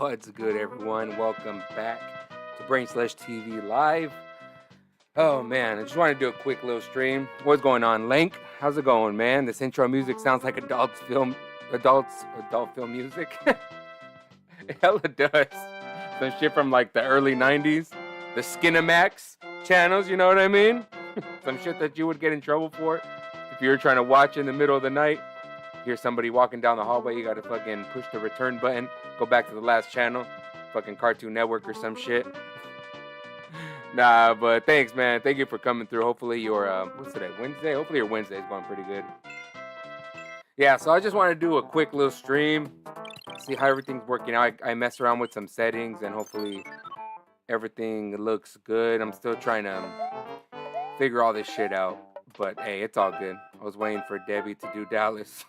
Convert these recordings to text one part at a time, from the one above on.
What's good, everyone? Welcome back to BrainSlushTV Live. Oh man, I just want to do a quick little stream. What's going on, Link? How's it going, man? This intro music sounds like adult film music. It hella does. Some shit from like the early 90s. The Skinamax channels, you know what I mean? Some shit that you would get in trouble for if you were trying to watch in the middle of the night. Hear somebody walking down the hallway, you gotta fucking push the return button, go back to the last channel, fucking Cartoon Network or some shit. Nah, but thanks, man. Thank you for coming through. Hopefully your, what's today, Wednesday? Hopefully your Wednesday is going pretty good. Yeah, so I just want to do a quick little stream, see how everything's working out. I messed around with some settings and hopefully everything looks good. I'm still trying to figure all this shit out, but hey, it's all good. I was waiting for Debbie to do Dallas.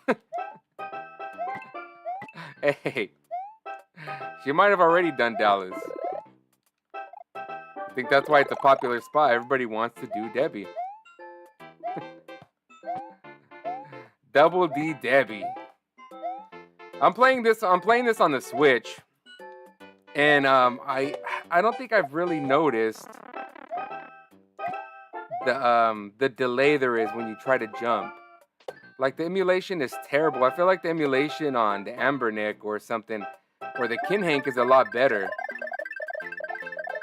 Hey, she might have already done Dallas. I think that's why it's a popular spot. Everybody wants to do Debbie. Double D Debbie. I'm playing this on the Switch, and I don't think I've really noticed the delay there is when you try to jump. Like, the emulation is terrible. I feel like the emulation on the Ambernick or something, or the Kinhank is a lot better.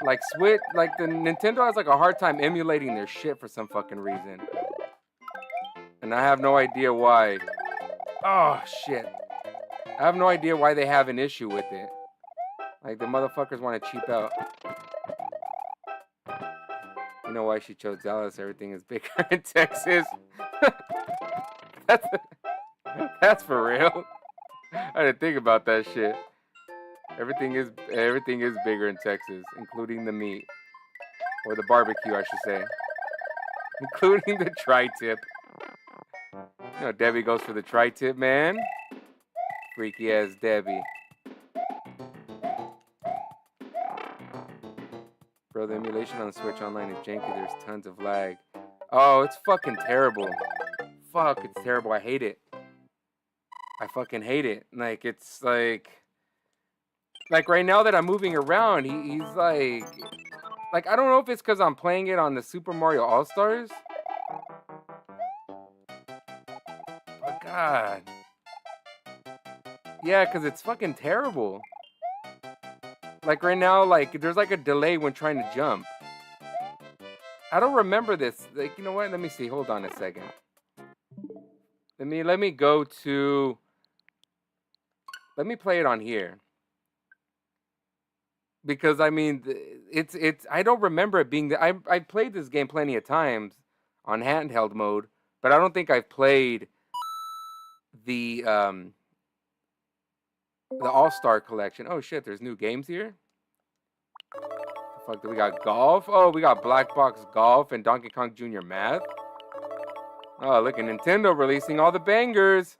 Like Switch, like the Nintendo has like a hard time emulating their shit for some fucking reason. And I have no idea why. Oh shit. I have no idea why they have an issue with it. Like, the motherfuckers want to cheap out. You know why she chose Dallas? Everything is bigger in Texas. That's for real. I didn't think about that shit. Everything is bigger in Texas, including the meat. Or the barbecue, I should say. Including the tri-tip. You know, Debbie goes for the tri-tip, man. Freaky ass Debbie. Bro, the emulation on the Switch Online is janky. There's tons of lag. Oh, it's fucking terrible. Fuck, it's terrible. I hate it. I fucking hate it. Like, it's like right now that I'm moving around, he's like, I don't know if it's because I'm playing it on the Super Mario All-Stars. But God. Yeah, because it's fucking terrible. Like, right now, like, there's like a delay when trying to jump. I don't remember this. Like, you know what? Let me see. Hold on a second. Let me go to... Let me play it on here. Because, I mean, it's I don't remember it being... I played this game plenty of times on handheld mode, but I don't think I've played the All-Star Collection. Oh, shit, there's new games here? The fuck, do we got golf? Oh, we got Black Box Golf and Donkey Kong Jr. Math. Oh, look at Nintendo releasing all the bangers.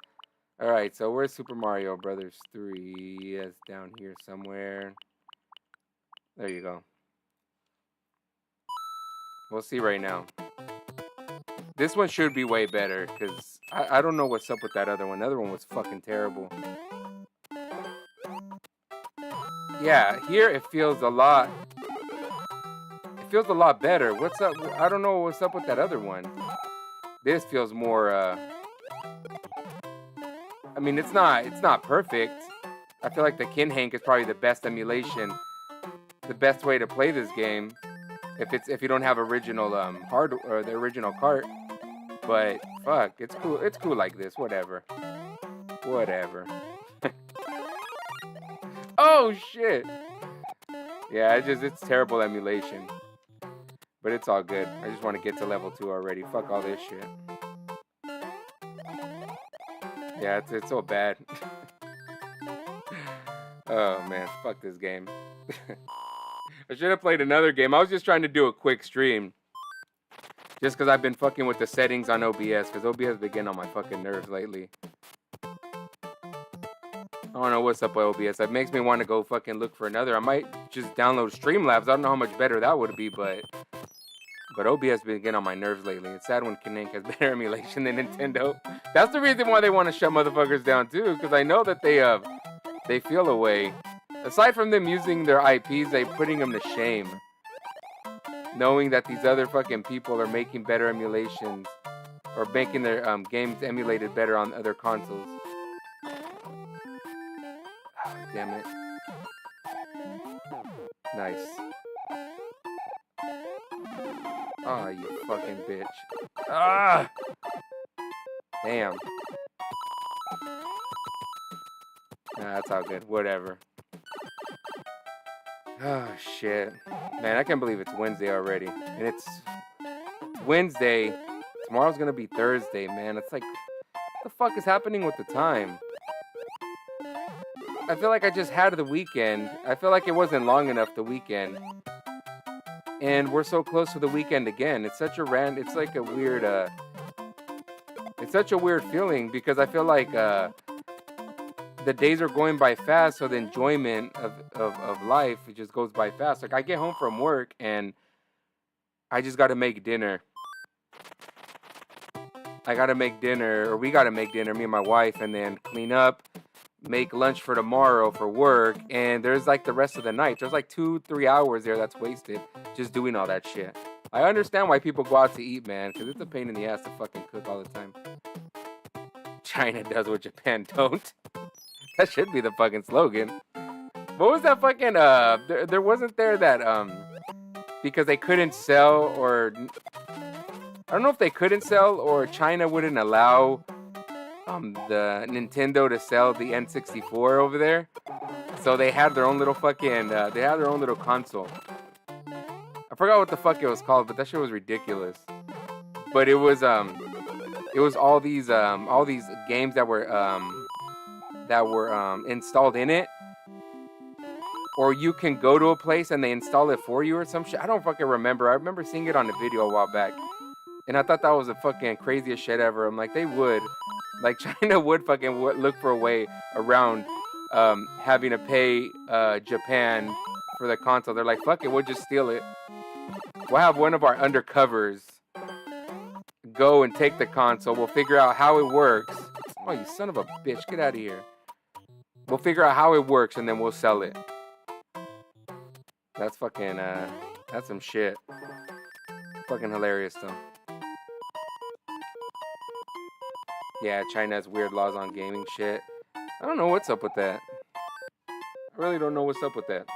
All right, so where's Super Mario Brothers 3? It's down here somewhere. There you go. We'll see right now. This one should be way better, because I don't know what's up with that other one. The other one was fucking terrible. Yeah, here it feels a lot... It feels a lot better. What's up? I don't know what's up with that other one. This feels more, I mean, it's not perfect. I feel like the Kinhank is probably the best emulation, the best way to play this game, if you don't have original hard or the original cart. But fuck, it's cool. It's cool like this. Whatever. Oh shit. Yeah, it's terrible emulation. But it's all good. I just want to get to level 2 already. Fuck all this shit. Yeah, it's so bad. Oh, man. Fuck this game. I should have played another game. I was just trying to do a quick stream. Just because I've been fucking with the settings on OBS. Because OBS has been getting on my fucking nerves lately. I don't know what's up with OBS. It makes me want to go fucking look for another. I might just download Streamlabs. I don't know how much better that would be, but OBS been getting on my nerves lately. It's sad when Kinect has better emulation than Nintendo. That's the reason why they want to shut motherfuckers down too, because I know that they feel a way Aside from them using their IPs, they putting them to shame. Knowing that these other fucking people are making better emulations or making their games emulated better on other consoles. Oh, damn it. Nice. Oh, you fucking bitch. Ah! Damn. Nah, that's all good. Whatever. Oh, shit. Man, I can't believe it's Wednesday already. And it's Wednesday. Tomorrow's gonna be Thursday, man. It's like, what the fuck is happening with the time? I feel like I just had the weekend. I feel like it wasn't long enough, the weekend. And we're so close to the weekend again. It's such a it's like a weird, it's such a weird feeling because I feel like, the days are going by fast, so the enjoyment of life, it just goes by fast. Like, I get home from work, and I just got to make dinner. I got to make dinner, or we got to make dinner, me and my wife, and then clean up, make lunch for tomorrow for work, and there's, like, the rest of the night. There's, like, 2-3 hours there that's wasted just doing all that shit. I understand why people go out to eat, man, because it's a pain in the ass to fucking cook all the time. China does what Japan don't. That should be the fucking slogan. What was that fucking, there wasn't there that, because they couldn't sell, or, I don't know if they couldn't sell, or China wouldn't allow, the Nintendo to sell the N64 over there. So they had their own little fucking, they had their own little console. I forgot what the fuck it was called, but that shit was ridiculous. But it was all these games that were installed in it, or you can go to a place and they install it for you or some shit. I don't fucking remember. I remember seeing it on a video a while back, and I thought that was the fucking craziest shit ever. I'm like, they would, like, China would fucking look for a way around having to pay Japan for the console. They're like, fuck it, we'll just steal it. We'll have one of our undercovers go and take the console. We'll figure out how it works. Oh, you son of a bitch, get out of here. We'll figure out how it works, and then we'll sell it. That's fucking, that's some shit. Fucking hilarious, though. Yeah, China has weird laws on gaming shit. I don't know what's up with that. I really don't know what's up with that.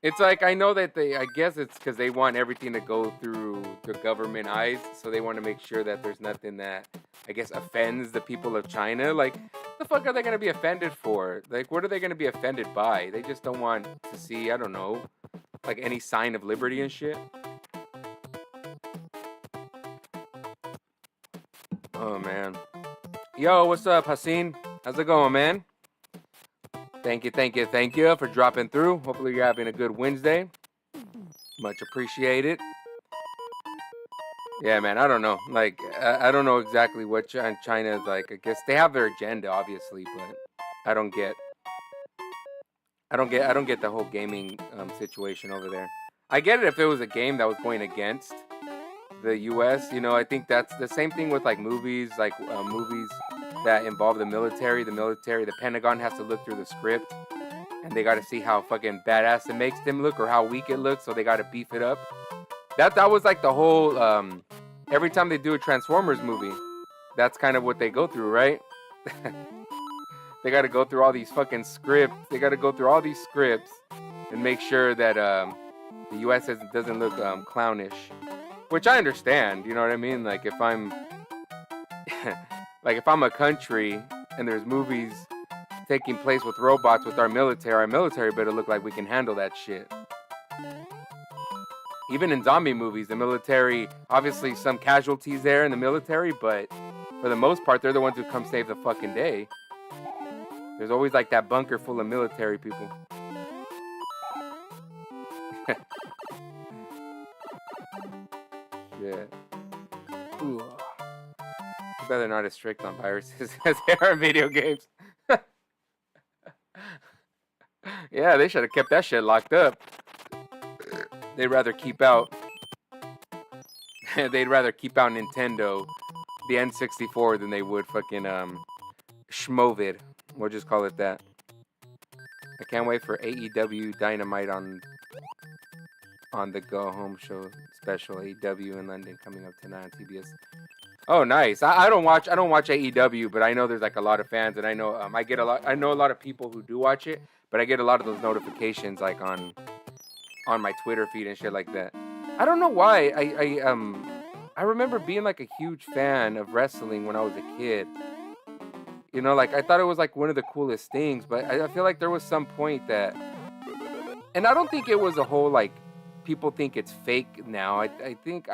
It's like, I know that I guess it's because they want everything to go through the government eyes, so they want to make sure that there's nothing that, I guess, offends the people of China. Like, what the fuck are they going to be offended for? Like, what are they going to be offended by? They just don't want to see, I don't know, like, any sign of liberty and shit. Oh, man. Yo, what's up, Haseen? How's it going, man? Thank you for dropping through. Hopefully you're having a good Wednesday. Much appreciated. Yeah, man, I don't know. Like, I don't know exactly what China is like. I guess they have their agenda, obviously, but I don't get the whole gaming situation over there. I get it if it was a game that was going against the U.S. You know, I think that's the same thing with, like, movies, movies that involve the military. The Pentagon has to look through the script, and they got to see how fucking badass it makes them look or how weak it looks, so they got to beef it up. That was like the whole, every time they do a Transformers movie, that's kind of what they go through, right? They got to go through all these fucking scripts. They got to go through all these scripts and make sure that the U.S. doesn't look clownish, which I understand. You know what I mean? Like, if I'm like, if I'm a country and there's movies taking place with robots with our military better look like we can handle that shit. Even in zombie movies, the military, obviously some casualties there in the military, but for the most part, they're the ones who come save the fucking day. There's always like that bunker full of military people. Yeah. Ooh. Too bad they're not as strict on viruses as they are in video games. Yeah, they should have kept that shit locked up. They'd rather keep out Nintendo, the N64, than they would fucking Schmovid. We'll just call it that. I can't wait for AEW Dynamite on the Go Home Show special. AEW in London coming up tonight on TBS. Oh, nice. I don't watch AEW, but I know there's like a lot of fans, and I know I know a lot of people who do watch it, but I get a lot of those notifications like on my Twitter feed and shit like that. I don't know why. I remember being like a huge fan of wrestling when I was a kid. You know, like I thought it was like one of the coolest things, but I feel like there was some point that, and I don't think it was a whole like people think it's fake now. I think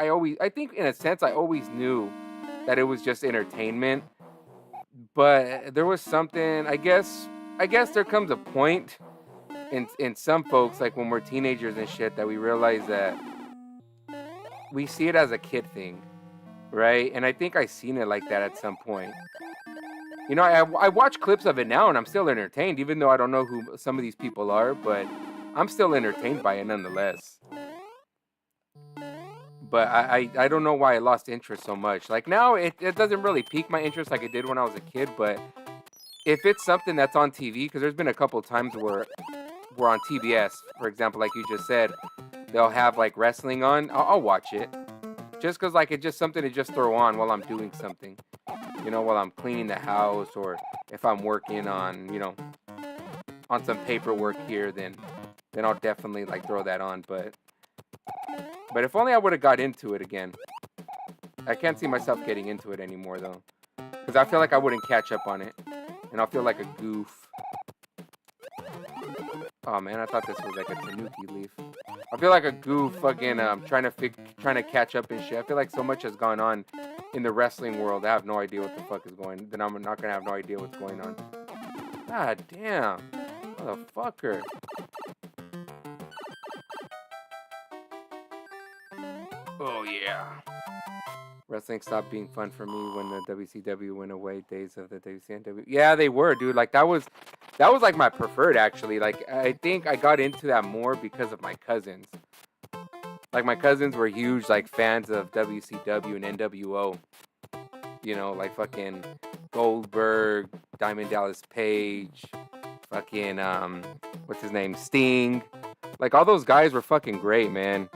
in a sense I always knew that it was just entertainment, but there was something. I guess there comes a point in some folks, like when we're teenagers and shit, that we realize that we see it as a kid thing, right? And I think I seen it like that at some point. You know, I watch clips of it now and I'm still entertained, even though I don't know who some of these people are, but I'm still entertained by it nonetheless. But I don't know why I lost interest so much. Like now, it doesn't really pique my interest like it did when I was a kid, but if it's something that's on TV, because there's been a couple times where we're on TBS, for example, like you just said, they'll have like wrestling on, I'll watch it. Just because like it's just something to just throw on while I'm doing something. You know, while I'm cleaning the house, or if I'm working on, you know, on some paperwork here, then I'll definitely like throw that on. But if only I would have got into it again. I can't see myself getting into it anymore though, because I feel like I wouldn't catch up on it, and I'll feel like a goof. Oh man, I thought this was like a tanuki leaf. I feel like a goof fucking trying to catch up and shit. I feel like so much has gone on in the wrestling world. I have no idea what the fuck is going on. Then I'm not gonna have no idea what's going on. God damn. Motherfucker. Oh yeah. Wrestling stopped being fun for me when the WCW went away. Days of the WCW. Yeah, they were, dude. Like that was like my preferred actually. Like I think I got into that more because of my cousins. Like my cousins were huge like fans of WCW and NWO. You know, like fucking Goldberg, Diamond Dallas Page, fucking what's his name? Sting. Like all those guys were fucking great, man.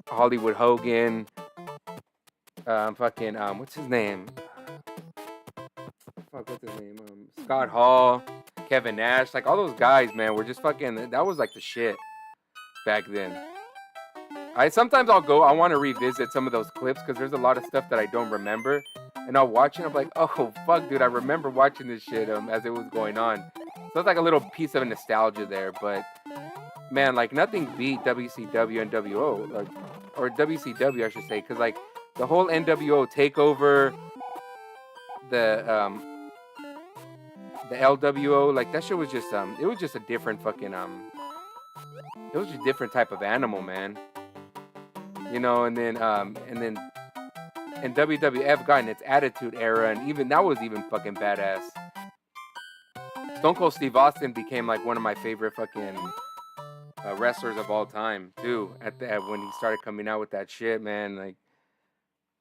Hollywood Hogan. What's his name? Fuck, what's his name? Scott Hall, Kevin Nash. Like all those guys, man, were just fucking. That was like the shit back then. I want to revisit some of those clips because there's a lot of stuff that I don't remember, and I'll watch it. I'm like, oh fuck, dude, I remember watching this shit as it was going on. So it's like a little piece of nostalgia there, but man, like nothing beat WCW and NWO, like, or WCW, I should say, because like the whole NWO takeover, the LWO, like that shit was just it was just a different fucking it was just a different type of animal, man. You know, and then WWF got in its Attitude Era, and even that was even fucking badass. Stone Cold Steve Austin became like one of my favorite fucking wrestlers of all time too. When he started coming out with that shit, man, like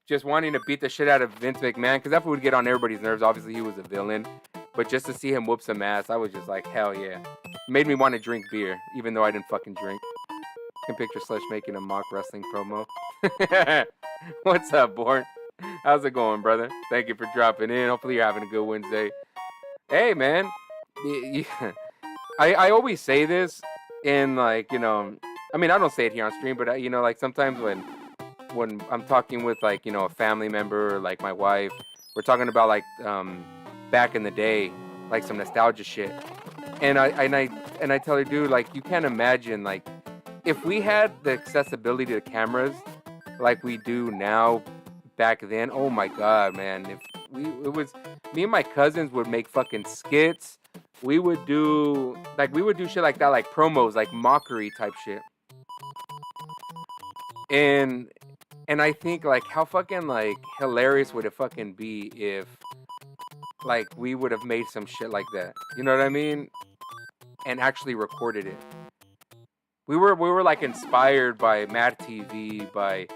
just wanting to beat the shit out of Vince McMahon, because that would get on everybody's nerves. Obviously, he was a villain, but just to see him whoop some ass, I was just like, hell yeah. It made me want to drink beer, even though I didn't fucking drink. Can picture Slush making a mock wrestling promo. What's up, Born? How's it going, brother? Thank you for dropping in. Hopefully you're having a good Wednesday. Hey, man. I always say this in like, you know, I mean, I don't say it here on stream, but you know, like sometimes when I'm talking with like, you know, a family member or like my wife, we're talking about like back in the day, like some nostalgia shit. And I tell her, dude, like you can't imagine like if we had the accessibility to cameras like we do now back then, oh my god, man. Me and my cousins would make fucking skits. We would do shit like that, like promos, like mockery type shit. And I think like how fucking like hilarious would it fucking be if like we would have made some shit like that. You know what I mean? And actually recorded it. We were like inspired by Mad TV, by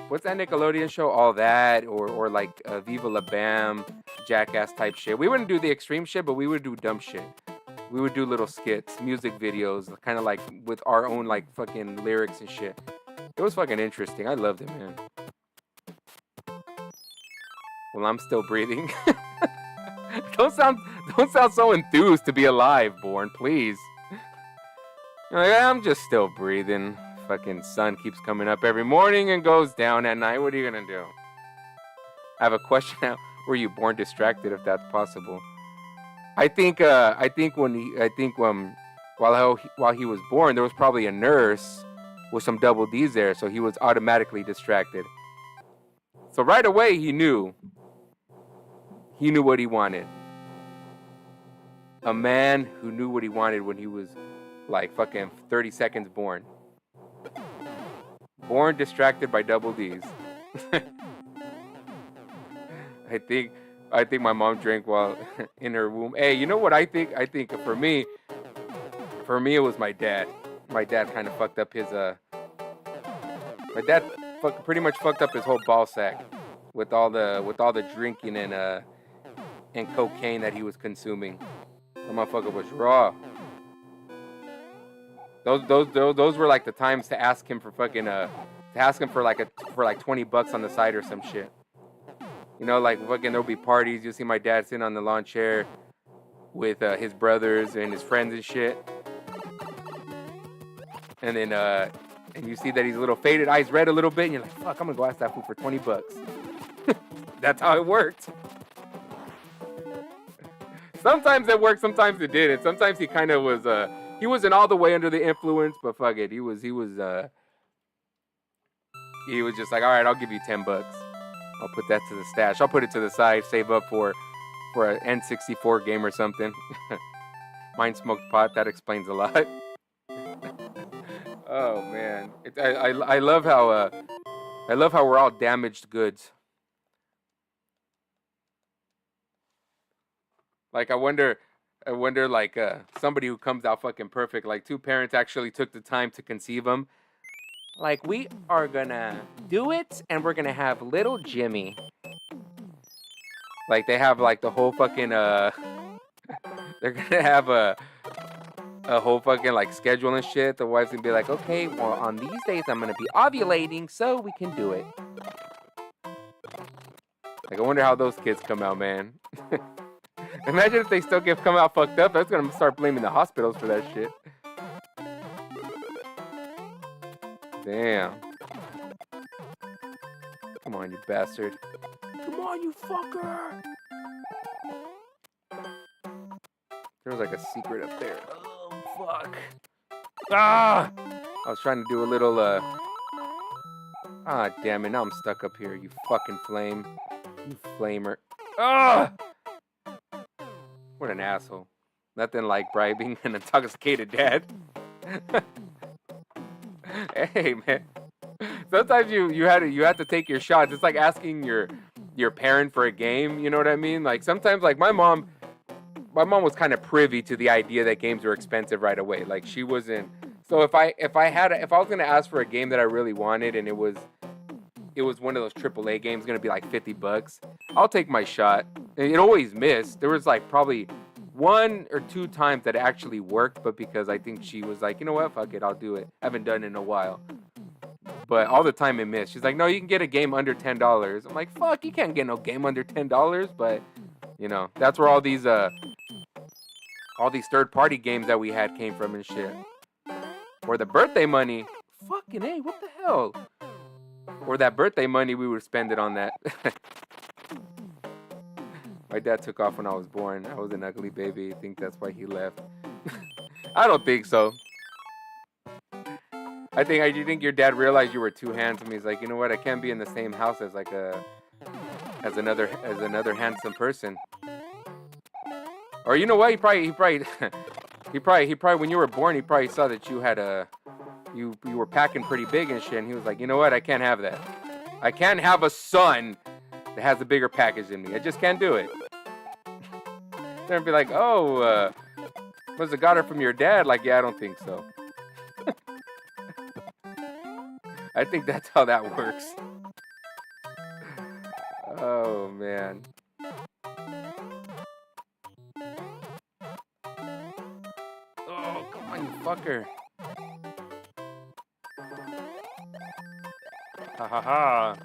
what's that Nickelodeon show? All That, or like Viva La Bam, Jackass type shit. We wouldn't do the extreme shit, but we would do dumb shit. We would do little skits, music videos, kind of like with our own like fucking lyrics and shit. It was fucking interesting. I loved it, man. Well, I'm still breathing. don't sound so enthused to be alive, Born, please. Like, I'm just still breathing. Fucking sun keeps coming up every morning and goes down at night. What are you gonna do? I have a question now. Were you born distracted, if that's possible? I think while he was born, there was probably a nurse with some double D's there, so he was automatically distracted. So right away he knew what he wanted. A man who knew what he wanted when he was like fucking 30 seconds born. Born distracted by double D's. I think my mom drank while in her womb. Hey, you know what I think? I think for me it was my dad. My dad kind of fucked up his my dad pretty much fucked up his whole ball sack with all the drinking and cocaine that he was consuming. The motherfucker was raw. Those were like the times to ask him for fucking for like $20 on the side or some shit. You know, like fucking there'll be parties. You'll see my dad sitting on the lawn chair with his brothers and his friends and shit. And then and you see that he's a little faded, eyes red a little bit, and you're like, fuck, I'm gonna go ask that fool for $20. That's how it worked. Sometimes it worked, sometimes it didn't. Sometimes he kind of was he wasn't all the way under the influence, but fuck it, he was just like, all right, I'll give you $10. I'll put that to the stash. I'll put it to the side, save up for an N64 game or something. Mine smoked pot. That explains a lot. Oh man, I love how we're all damaged goods. Like I wonder like somebody who comes out fucking perfect, like two parents actually took the time to conceive them. Like, we are gonna do it, and we're gonna have little Jimmy. Like, they have, like, the whole fucking, they're gonna have a whole fucking, like, schedule and shit. The wife's gonna be like, okay, well, on these days, I'm gonna be ovulating, so we can do it. Like, I wonder how those kids come out, man. Imagine if they still come out fucked up. That's gonna start blaming the hospitals for that shit. Damn. Come on, you bastard. Come on, you fucker. There was like a secret up there. Oh, fuck. Ah! I was trying to do a little, ah, damn it. Now I'm stuck up here, you fucking flame. You flamer. Ah! What an asshole. Nothing like bribing an intoxicated dad. Hey man, sometimes you have to take your shots. It's like asking your parent for a game. You know what I mean? Like sometimes, like my mom was kind of privy to the idea that games were expensive right away. Like she wasn't. So if I was gonna ask for a game that I really wanted and it was one of those AAA games gonna be like $50, I'll take my shot. And it always missed. There was like probably 1 or 2 times that it actually worked, but because I think she was like, you know what, fuck it, I'll do it. I haven't done it in a while. But all the time it missed. She's like, no, you can get a game under $10. I'm like, fuck, you can't get no game under $10. But, you know, that's where all these third-party games that we had came from and shit. Or the birthday money. Fucking A, what the hell? Or that birthday money, we would spend it on that. My dad took off when I was born. I was an ugly baby. I think that's why he left. I don't think so. I think your dad realized you were too handsome. He's like, you know what? I can't be in the same house as like as another handsome person. Or you know what? He probably when you were born, he probably saw that you had you were packing pretty big and shit. And he was like, you know what? I can't have that. I can't have a son that has a bigger package than me. I just can't do it. Then be like, oh, was it got her from your dad? Like, yeah, I don't think so. I think that's how that works. Oh, man. motherfucker. Ha ha ha.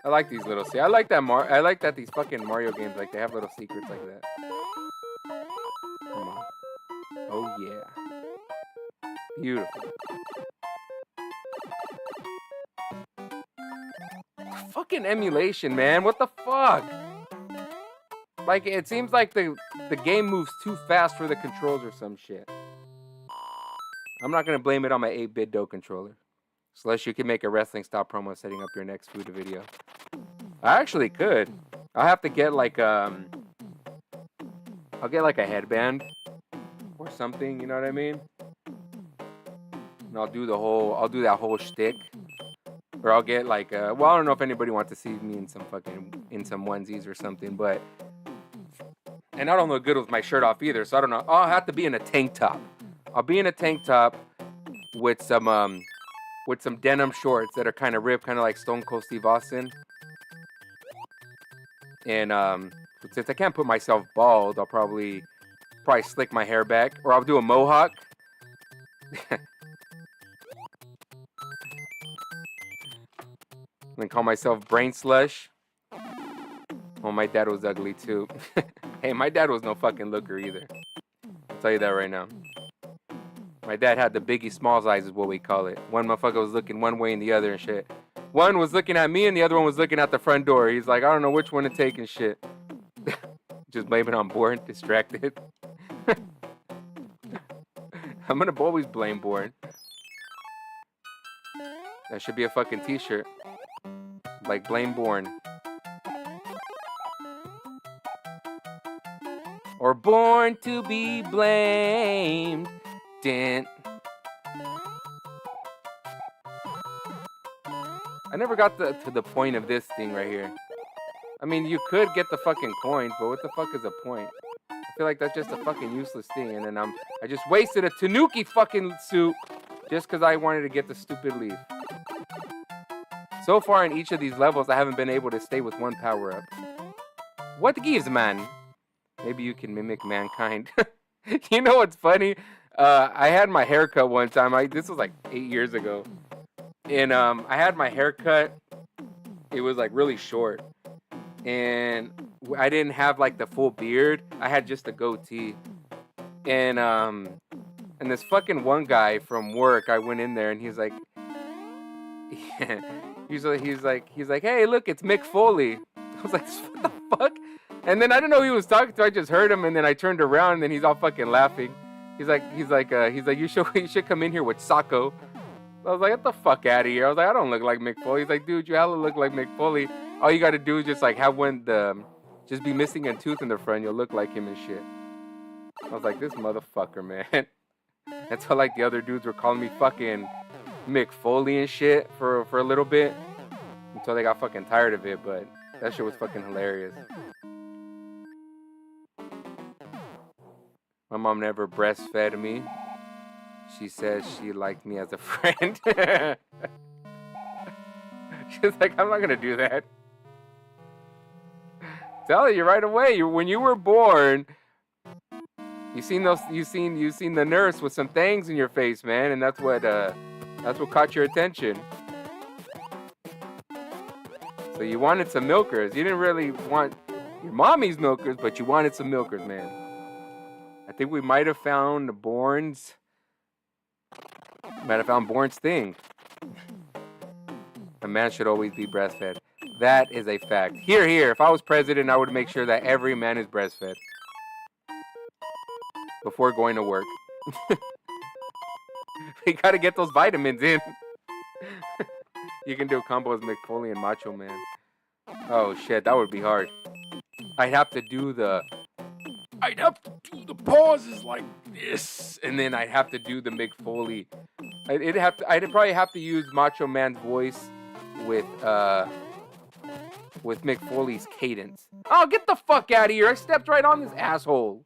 I like these little. See, I like that. I like that these fucking Mario games, like, they have little secrets like that. Come on. Oh yeah. Beautiful. Fucking emulation, man. What the fuck? Like, it seems like the game moves too fast for the controls or some shit. I'm not gonna blame it on my 8-bit dough controller. Unless you can make a wrestling style promo setting up your next food video. I actually could. I'll have to get like I'll get like a headband or something, you know what I mean? And I'll do that whole shtick. Or I'll get like well, I don't know if anybody wants to see me in some onesies or something, but and I don't look good with my shirt off either, so I don't know. I'll have to be in a tank top. I'll be in a tank top with some denim shorts that are kind of ripped, kind of like Stone Cold Steve Austin. And since I can't put myself bald, I'll probably slick my hair back, or I'll do a mohawk. And then call myself Brain Slush. Oh, my dad was ugly too. Hey, my dad was no fucking looker either. I'll tell you that right now. My dad had the Biggie Smalls eyes is what we call it. One motherfucker was looking one way and the other and shit. One was looking at me and the other one was looking at the front door. He's like, I don't know which one to take and shit. Just blame it on boring, distracted. I'm gonna always blame boring. That should be a fucking t-shirt. Like, blame born. Or born to be blamed. Dent. I never got to the point of this thing right here. I mean, you could get the fucking coins, but what the fuck is a point? I feel like that's just a fucking useless thing, and then I just wasted a Tanuki fucking suit just because I wanted to get the stupid leaf. So far in each of these levels, I haven't been able to stay with one power-up. What gives, man? Maybe you can mimic mankind. You know what's funny? I had my hair cut one time. This was like 8 years ago. And I had my hair cut. It was like really short. And I didn't have like the full beard. I had just a goatee. And this fucking one guy from work, I went in there and he's like, he's like, hey, look, it's Mick Foley. I was like, what the fuck? And then I didn't know who he was talking to. I just heard him, and then I turned around, and then he's all fucking laughing. He's like, you should come in here with Sacco. I was like, get the fuck out of here. I was like, I don't look like Mick Foley. He's like, dude, you hella look like Mick Foley. All you gotta do is just like have just be missing a tooth in the front. You'll look like him and shit. I was like, this motherfucker, man. That's how like the other dudes were calling me fucking Mick Foley and shit for a little bit until they got fucking tired of it. But that shit was fucking hilarious. My mom never breastfed me. She says she liked me as a friend. She's like, I'm not gonna do that. Tell you right away. When you were born, you seen the nurse with some things in your face, man, and that's what caught your attention. So you wanted some milkers. You didn't really want your mommy's milkers, but you wanted some milkers, man. I think we might have found Bourne's thing. A man should always be breastfed. That is a fact. Here. If I was president, I would make sure that every man is breastfed before going to work. We gotta get those vitamins in. You can do combos Mick Foley and Macho Man. Oh shit, that would be hard. I'd have to do the pauses like this, and then I'd have to do the Mick Foley. I'd probably have to use Macho Man's voice with Mick Foley's cadence. Oh, get the fuck out of here! I stepped right on this asshole.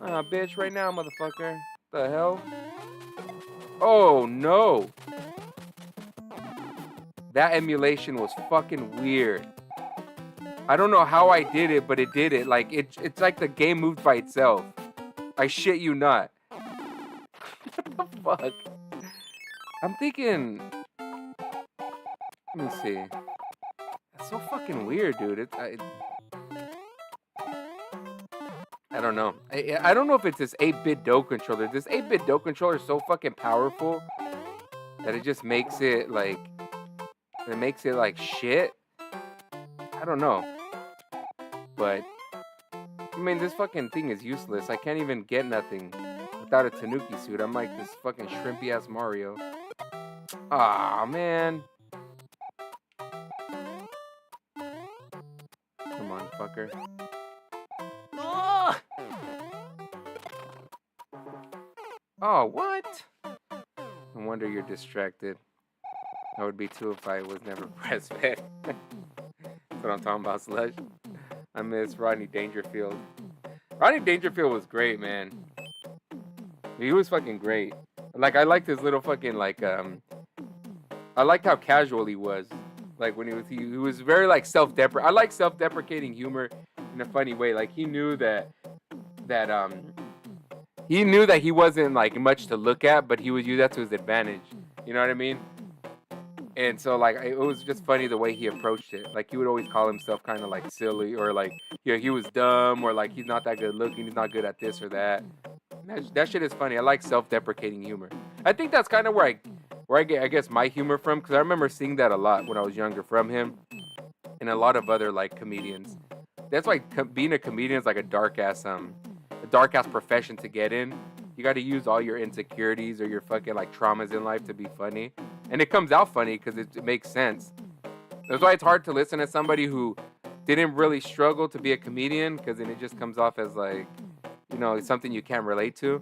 Ah, bitch, right now, motherfucker. The hell? Oh no! That emulation was fucking weird. I don't know how I did it, but it did it. Like it's like the game moved by itself. I shit you not. What the fuck? I'm thinking. Let me see. That's so fucking weird, dude. I don't know. I don't know if it's this 8-bit DOE controller. This 8-bit DOE controller is so fucking powerful that it just makes it like shit. I don't know. But I mean, this fucking thing is useless. I can't even get nothing without a Tanuki suit. I'm like this fucking shrimpy ass Mario. Aw, man. Come on, fucker. Oh! Oh, what? No wonder you're distracted. I would be too if I was never breastfed. That's what I'm talking about, Slush. I miss Rodney Dangerfield. Rodney Dangerfield was great, man. He was fucking great. Like, I liked his little fucking, like, I liked how casual he was. Like, when he was very, like, self-deprecating. I like self-deprecating humor in a funny way. Like, he knew that he wasn't, like, much to look at, but he would use that to his advantage. You know what I mean? And so, like, it was just funny the way he approached it. Like, he would always call himself kind of, like, silly, or, like, you know, he was dumb, or, like, he's not that good looking, he's not good at this or that. That shit is funny. I like self-deprecating humor. I think that's kind of where I get, I guess, my humor from, because I remember seeing that a lot when I was younger from him, and a lot of other, like, comedians. That's why being a comedian is, like, a dark-ass profession to get in. You got to use all your insecurities or your fucking, like, traumas in life to be funny. And it comes out funny because it makes sense. That's why it's hard to listen to somebody who didn't really struggle to be a comedian, because then it just comes off as, like, you know, something you can't relate to.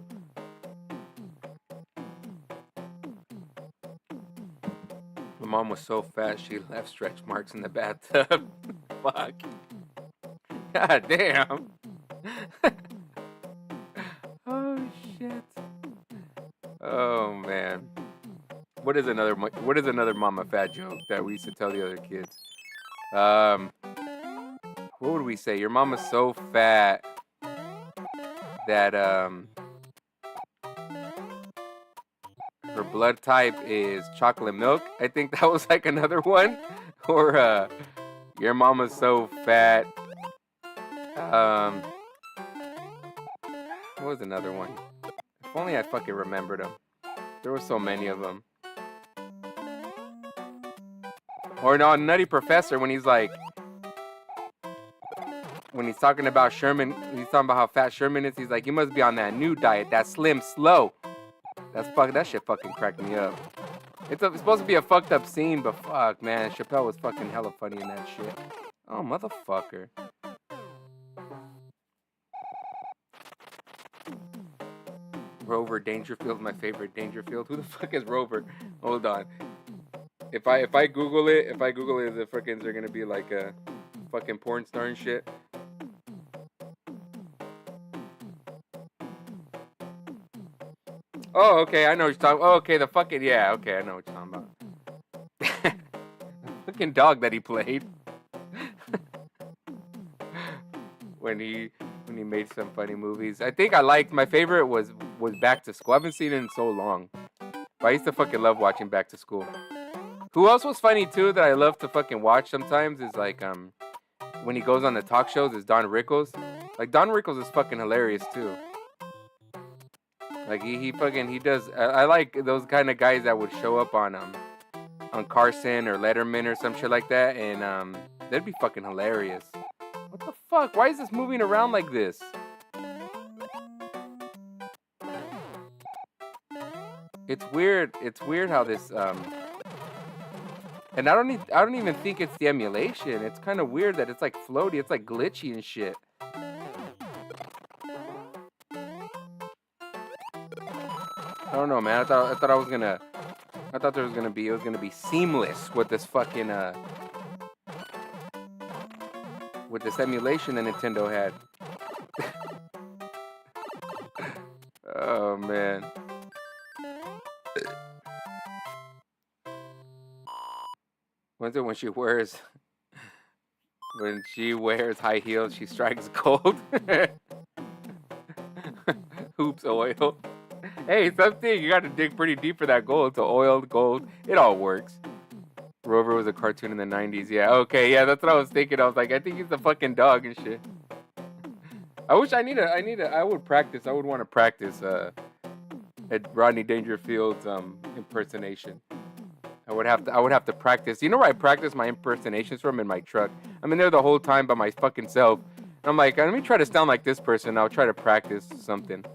My mom was so fat she left stretch marks in the bathtub. Fuck. God damn. Oh shit. Oh man. What is another mama fat joke that we used to tell the other kids? What would we say? Your mama's so fat that her blood type is chocolate milk. I think that was like another one. Or your mama's so fat. What was another one? If only I fucking remembered them. There were so many of them. Or no, Nutty Professor, when he's like, when he's talking about Sherman, he's talking about how fat Sherman is. He's like, you must be on that new diet, that slim slow. That shit fucking cracked me up. It's supposed to be a fucked up scene, but fuck, man, Chappelle was fucking hella funny in that shit. Oh, motherfucker. Rover Dangerfield, my favorite Dangerfield. Who the fuck is Rover? Hold on. If I Google it, the frickin' are gonna be like a fucking porn star and shit. Oh, okay, I know what you're talking. Oh, okay, the fucking okay, I know what you're talking about. The fucking dog that he played. when he made some funny movies. I think my favorite was Back to School. I haven't seen it in so long. But I used to fucking love watching Back to School. Who else was funny too that I love to fucking watch sometimes is like when he goes on the talk shows is Don Rickles. Like Don Rickles is fucking hilarious too. Like he does. I like those kind of guys that would show up on Carson or Letterman or some shit like that, and that'd be fucking hilarious. What the fuck? Why is this moving around like this? It's weird. It's weird how this and I don't even think it's the emulation. It's kind of weird that it's like floaty. It's like glitchy and shit. I don't know, man. I thought it was gonna be seamless with this fucking with this emulation that Nintendo had. Oh man. When's it when she wears high heels, she strikes gold? Oops, oil. Hey, something you got to dig pretty deep for that gold. So oil, gold, it all works. Rover was a cartoon in the 90s. Yeah, okay, yeah, that's what I was thinking. I was like, I think he's a fucking dog and shit. I wish I would practice. I would want to practice at Rodney Dangerfield's impersonation. I would have to practice. You know where I practice my impersonations from? In my truck. I'm in there the whole time by my fucking self. And I'm like, let me try to sound like this person. I'll try to practice something.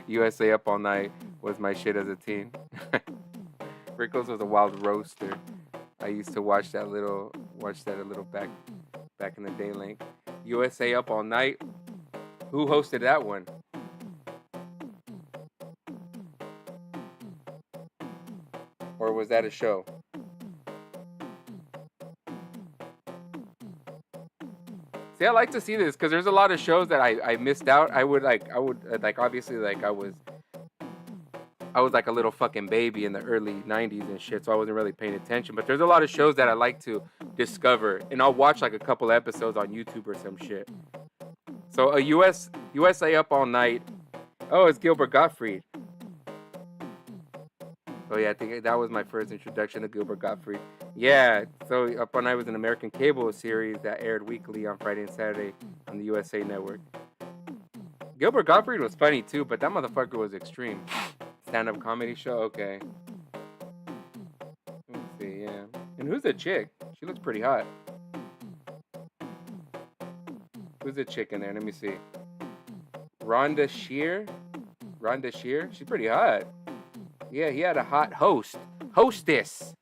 USA Up All Night was my shit as a teen. Rickles was a wild roaster. I used to watch that a little back in the day, Link. USA Up All Night. Who hosted that one? Or was that a show? See, I like to see this because there's a lot of shows that I missed out. I would obviously I was like a little fucking baby in the early 90s and shit, so I wasn't really paying attention. But there's a lot of shows that I like to discover, and I'll watch like a couple episodes on YouTube or some shit. So a USA Up All Night. Oh, it's Gilbert Gottfried. Oh yeah, I think that was my first introduction to Gilbert Gottfried. Yeah, so Up All Night was an American cable series that aired weekly on Friday and Saturday on the USA Network. Gilbert Gottfried was funny too, but that motherfucker was extreme. Stand-up comedy show, okay. Let's see, yeah. And who's the chick? She looks pretty hot. Who's the chick in there? Let me see. Rhonda Shear? She's pretty hot. Yeah, he had a hot hostess.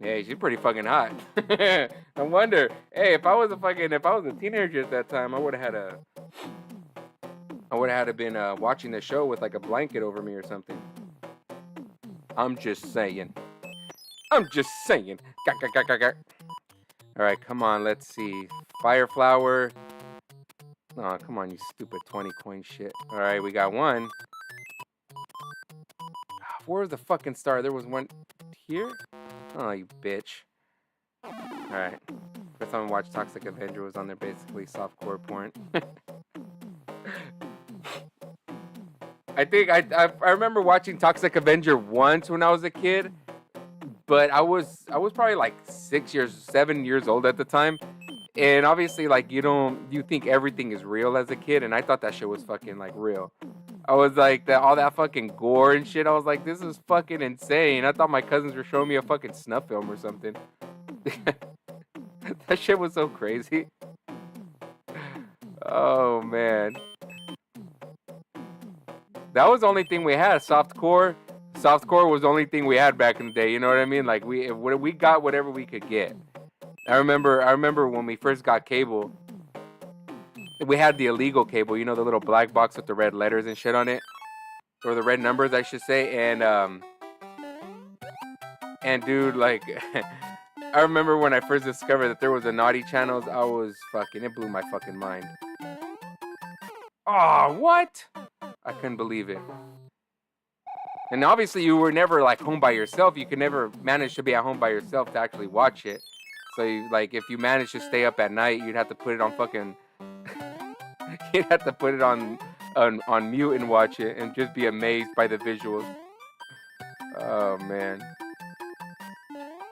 Yeah, she's pretty fucking hot. I wonder, hey, if I was a teenager at that time, I would have had to been watching the show with like a blanket over me or something. I'm just saying. All right, come on, let's see. Fireflower. Oh, come on, you stupid 20 coin shit. All right, we got one. Where's the fucking star? There was one here? Oh, you bitch. All right. First time I watched Toxic Avenger was on there, basically softcore porn. I think I remember watching Toxic Avenger once when I was a kid, but I was probably like 7 years old at the time. And obviously, like, you think everything is real as a kid, and I thought that shit was fucking, like, real. I was like, all that fucking gore and shit, I was like, this is fucking insane. I thought my cousins were showing me a fucking snuff film or something. That shit was so crazy. Oh, man. That was the only thing we had, softcore. Softcore was the only thing we had back in the day, you know what I mean? Like, we got whatever we could get. I remember when we first got cable, we had the illegal cable, you know, the little black box with the red letters and shit on it, or the red numbers, I should say. And dude, like, I remember when I first discovered that there was a naughty channels, it blew my fucking mind. Oh, what? I couldn't believe it. And obviously, you were never like home by yourself. You could never manage to be at home by yourself to actually watch it. So, if you managed to stay up at night, you'd have to put it on fucking... you'd have to put it on mute and watch it and just be amazed by the visuals. Oh, man.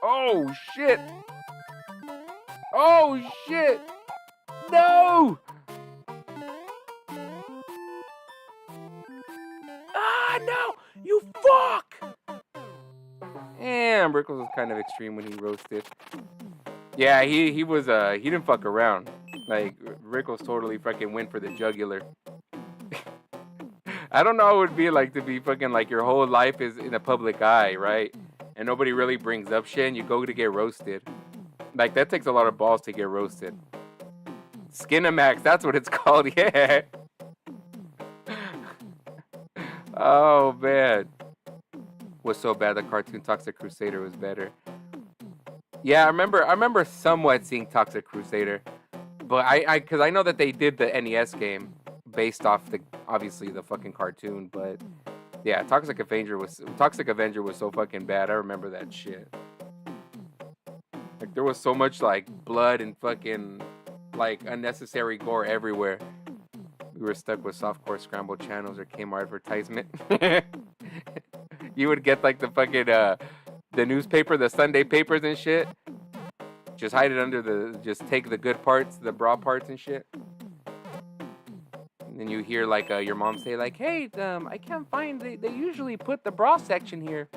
Oh, shit! Oh, shit! No! Ah, no! You fuck! Damn, Rickles was kind of extreme when he roasted. Yeah, he didn't fuck around. Like, Rickles totally fucking went for the jugular. I don't know how it would be like to be fucking like your whole life is in a public eye, right? And nobody really brings up shit and you go to get roasted. Like, that takes a lot of balls to get roasted. Skinamax, that's what it's called, yeah. Oh, man. Was so bad the cartoon Toxic Crusader was better. Yeah, I remember somewhat seeing Toxic Crusader, but because I know that they did the NES game based off obviously the fucking cartoon, but yeah, Toxic Avenger was so fucking bad. I remember that shit. Like, there was so much like blood and fucking like unnecessary gore everywhere. We were stuck with softcore scrambled channels or Kmart advertisement. You would get like the fucking the newspaper, the Sunday papers and shit. Just hide it under just take the good parts, the bra parts and shit. And then you hear like your mom say like, "Hey, I can't find. They usually put the bra section here."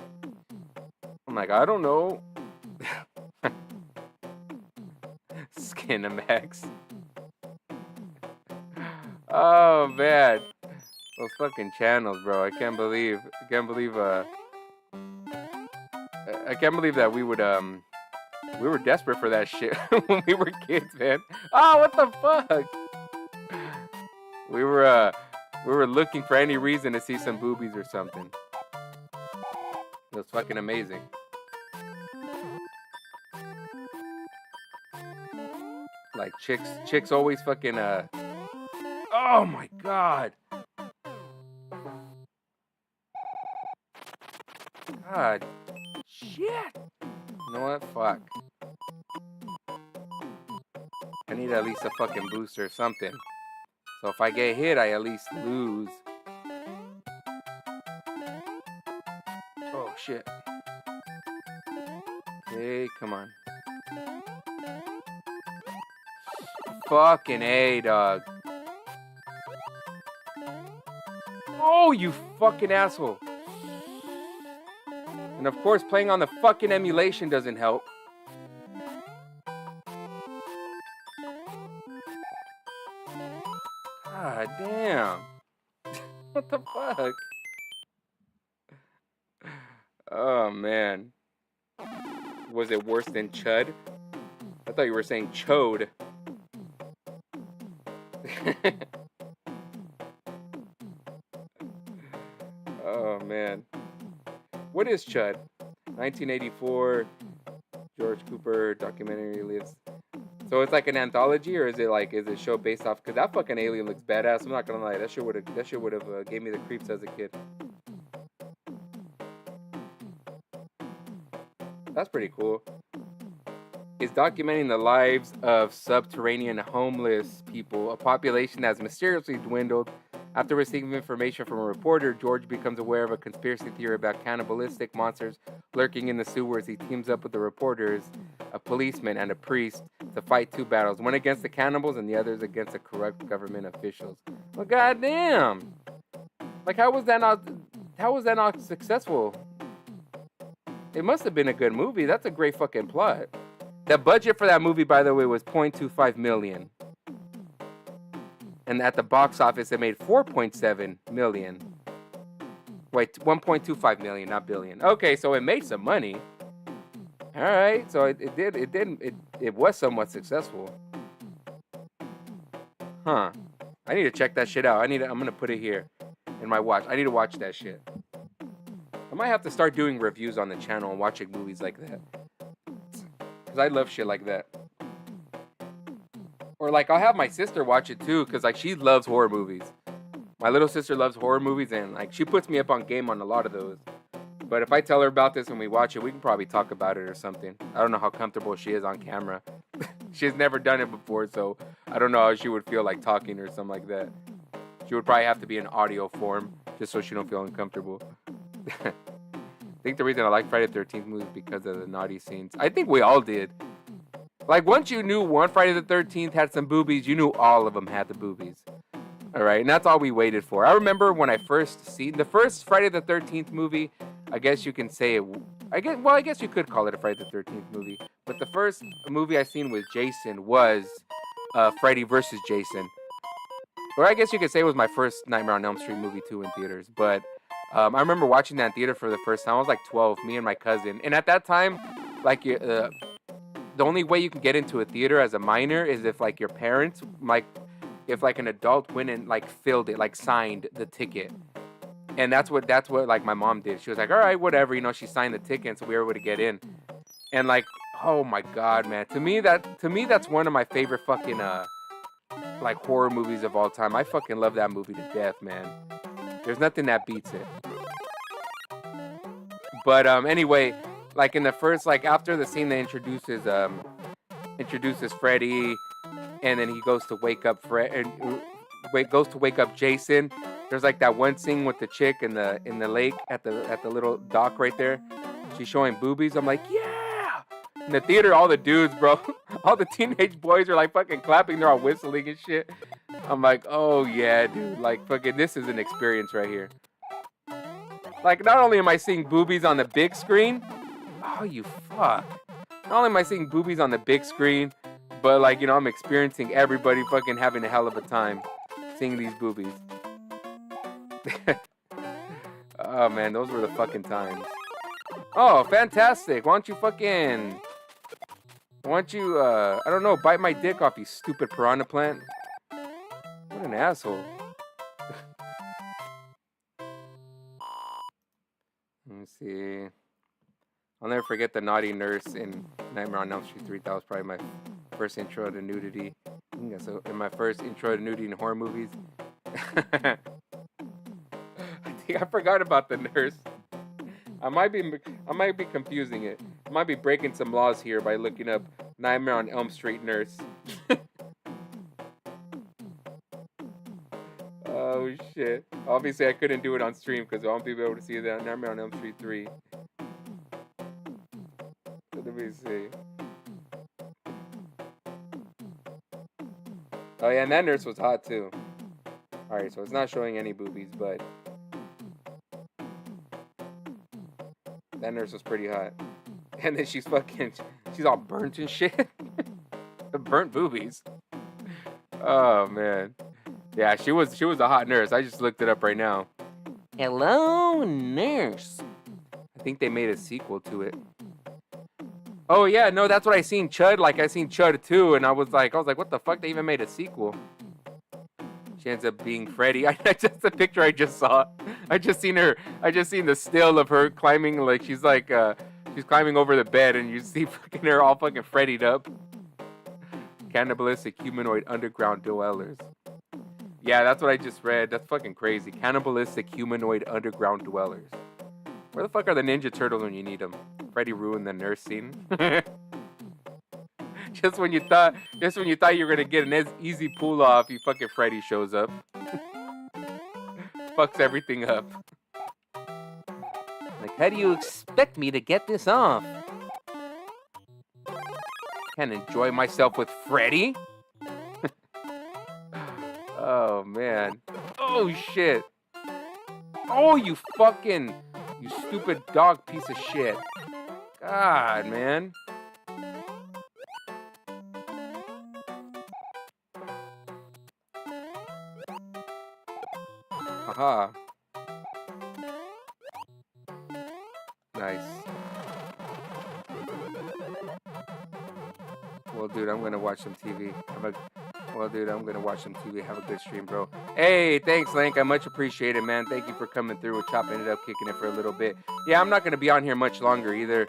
I'm like, I don't know. Skinamax. Oh man, those fucking channels, bro. I can't believe that we were desperate for that shit when we were kids, man. Oh, what the fuck? We were looking for any reason to see some boobies or something. It was fucking amazing. Like chicks always fucking oh my god. God. Shit. You know what? Fuck. I need at least a fucking boost or something. So if I get hit, I at least lose. Oh shit. Hey, come on. Fucking A, dog. Oh, you fucking asshole. And of course, playing on the fucking emulation doesn't help. God damn. What the fuck? Oh, man. Was it worse than Chud? I thought you were saying Chode. Oh, man. What is Chud? 1984, George Cooper documentary lives. So it's like an anthology, or is it a show based off? Because that fucking alien looks badass. I'm not gonna lie, that shit would have gave me the creeps as a kid. That's pretty cool. Is documenting the lives of subterranean homeless people, a population that has mysteriously dwindled. After receiving information from a reporter, George becomes aware of a conspiracy theory about cannibalistic monsters lurking in the sewers. He teams up with the reporters, a policeman, and a priest to fight two battles, one against the cannibals and the others against the corrupt government officials. Well, goddamn! Like, how was that not successful? It must have been a good movie. That's a great fucking plot. The budget for that movie, by the way, was $0.25 million. And at the box office, it made $4.7 million. Wait, $1.25 million, not billion. Okay, so it made some money. All right, so it was somewhat successful. Huh. I need to check that shit out. I'm gonna put it here in my watch. I need to watch that shit. I might have to start doing reviews on the channel and watching movies like that. Because I love shit like that. Or like I'll have my sister watch it too, because like she loves horror movies. My little sister loves horror movies, and like she puts me up on game on a lot of those. But if I tell her about this and we watch it, we can probably talk about it or something. I don't know how comfortable she is on camera. She's never done it before, so I don't know how she would feel like talking or something like that. She would probably have to be in audio form just so she don't feel uncomfortable. I think the reason I like Friday the 13th movies is because of the naughty scenes. I think we all did. Like, once you knew one Friday the 13th had some boobies, you knew all of them had the boobies. All right, and that's all we waited for. I remember when I first seen the first Friday the 13th movie. I guess you can say it. I guess you could call it a Friday the 13th movie. But the first movie I seen with Jason was Freddy vs. Jason. Or I guess you could say it was my first Nightmare on Elm Street movie too in theaters. But I remember watching that in theater for the first time. I was like 12, me and my cousin. And at that time, like the only way you can get into a theater as a minor is if like your parents, like if like an adult went and like filled it, like signed the ticket. And that's what like my mom did. She was like, all right, whatever, you know, she signed the ticket, so we were able to get in. And like, oh my God, man. To me, that's one of my favorite fucking like horror movies of all time. I fucking love that movie to death, man. There's nothing that beats it. But anyway, like in the first, like after the scene that introduces Freddy and then he goes to wake up Fred and goes to wake up Jason. There's like that one scene with the chick in the lake at the little dock right there. She's showing boobies. I'm like, yeah. In the theater, all the dudes, bro, all the teenage boys are like fucking clapping. They're all whistling and shit. I'm like, oh yeah, dude. Like fucking, this is an experience right here. Like, not only am I seeing boobies on the big screen, oh you fuck. Not only am I seeing boobies on the big screen, but like, you know, I'm experiencing everybody fucking having a hell of a time seeing these boobies. Oh man, those were the fucking times. Oh, fantastic. Why don't you, I don't know, bite my dick off, you stupid piranha plant. What an asshole. Let me see. I'll never forget the naughty nurse in Nightmare on Elm Street 3. That was probably my first intro to nudity. So in my first intro to nudity in horror movies. I think I forgot about the nurse. I might be confusing it. I might be breaking some laws here by looking up Nightmare on Elm Street nurse. Oh shit. Obviously I couldn't do it on stream because I won't be able to see that Nightmare on Elm Street 3. So let me see. Oh yeah, and that nurse was hot too. Alright, so it's not showing any boobies, but that nurse was pretty hot. And then she's all burnt and shit. Burnt boobies. Oh man. Yeah, she was a hot nurse. I just looked it up right now. Hello, nurse. I think they made a sequel to it. Oh yeah, no, that's what I seen Chud. Like I seen Chud 2, and I was like, what the fuck? They even made a sequel. She ends up being Freddy. Just the picture I just saw. I just seen the still of her climbing, like she's climbing over the bed, and you see fucking her all fucking Freddy'd up. Cannibalistic humanoid underground dwellers. Yeah, that's what I just read. That's fucking crazy. Cannibalistic humanoid underground dwellers. Where the fuck are the Ninja Turtles when you need them? Freddy ruined the nurse scene. Just when you thought you were gonna get an easy pull off, you fucking Freddy shows up. Fucks everything up. Like, how do you expect me to get this off? Can't enjoy myself with Freddy? Oh man. Oh shit. Oh, you stupid dog piece of shit. God, man. Haha. Nice. Well, dude, I'm gonna watch some TV. Have a good stream, bro. Hey, thanks, Link. I much appreciate it, man. Thank you for coming through and chopping it up, kicking it for a little bit. Yeah, I'm not gonna be on here much longer either.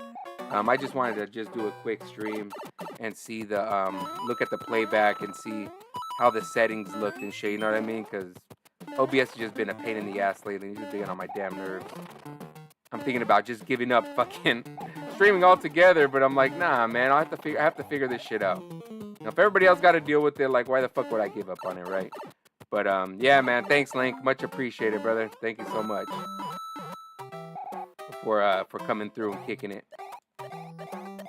I just wanted to just do a quick stream and see the look at the playback and see how the settings looked and shit. You know what I mean? Because OBS has just been a pain in the ass lately. It's just getting on my damn nerves. I'm thinking about just giving up fucking streaming altogether, but I'm like, nah, man. I have to figure this shit out. Now, if everybody else got to deal with it, like, why the fuck would I give up on it, right? But yeah, man. Thanks, Link. Much appreciated, brother. Thank you so much for coming through and kicking it.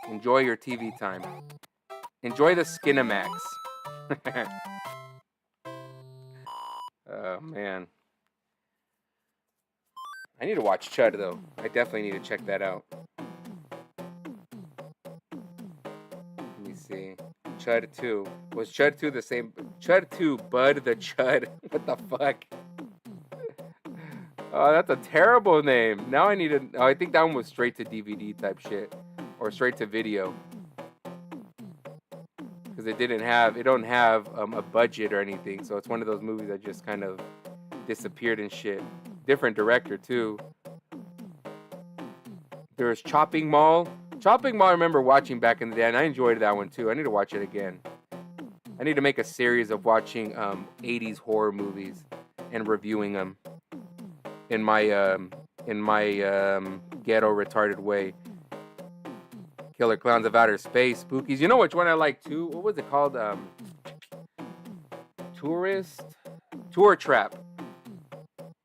Enjoy your TV time. Enjoy the Skinamax. Oh man. I need to watch Chud though. I definitely need to check that out. Let me see. Chud 2. Was Chud 2 the same? Chud 2, Bud the Chud. What the fuck? Oh, that's a terrible name. Now I need to. Oh, I think that one was straight to DVD type shit, or straight to video. Because it don't have a budget or anything, so it's one of those movies that just kind of disappeared and shit. Different director too. There's Chopping Mall. Chopping Mall I remember watching back in the day, and I enjoyed that one too. I need to watch it again. I need to make a series of watching 80s horror movies and reviewing them in my ghetto retarded way. Killer Clowns of Outer Space, Spookies. You know which one I like too? What was it called? Tour Trap.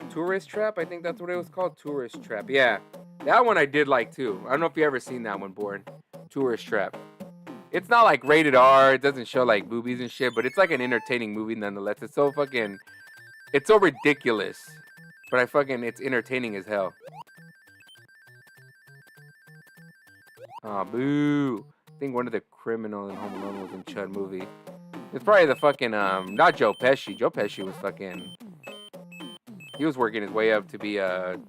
Tourist Trap, I think that's what it was called. Tourist Trap. Yeah, that one I did like too. I don't know if you ever seen that one, Born. Tourist Trap. It's not like rated R. It doesn't show like boobies and shit, but it's like an entertaining movie nonetheless. It's so ridiculous, but it's entertaining as hell. Oh, boo. I think one of the criminals in Home Alone was in Chud movie. It's probably the fucking, not Joe Pesci. Joe Pesci was he was working his way up to be a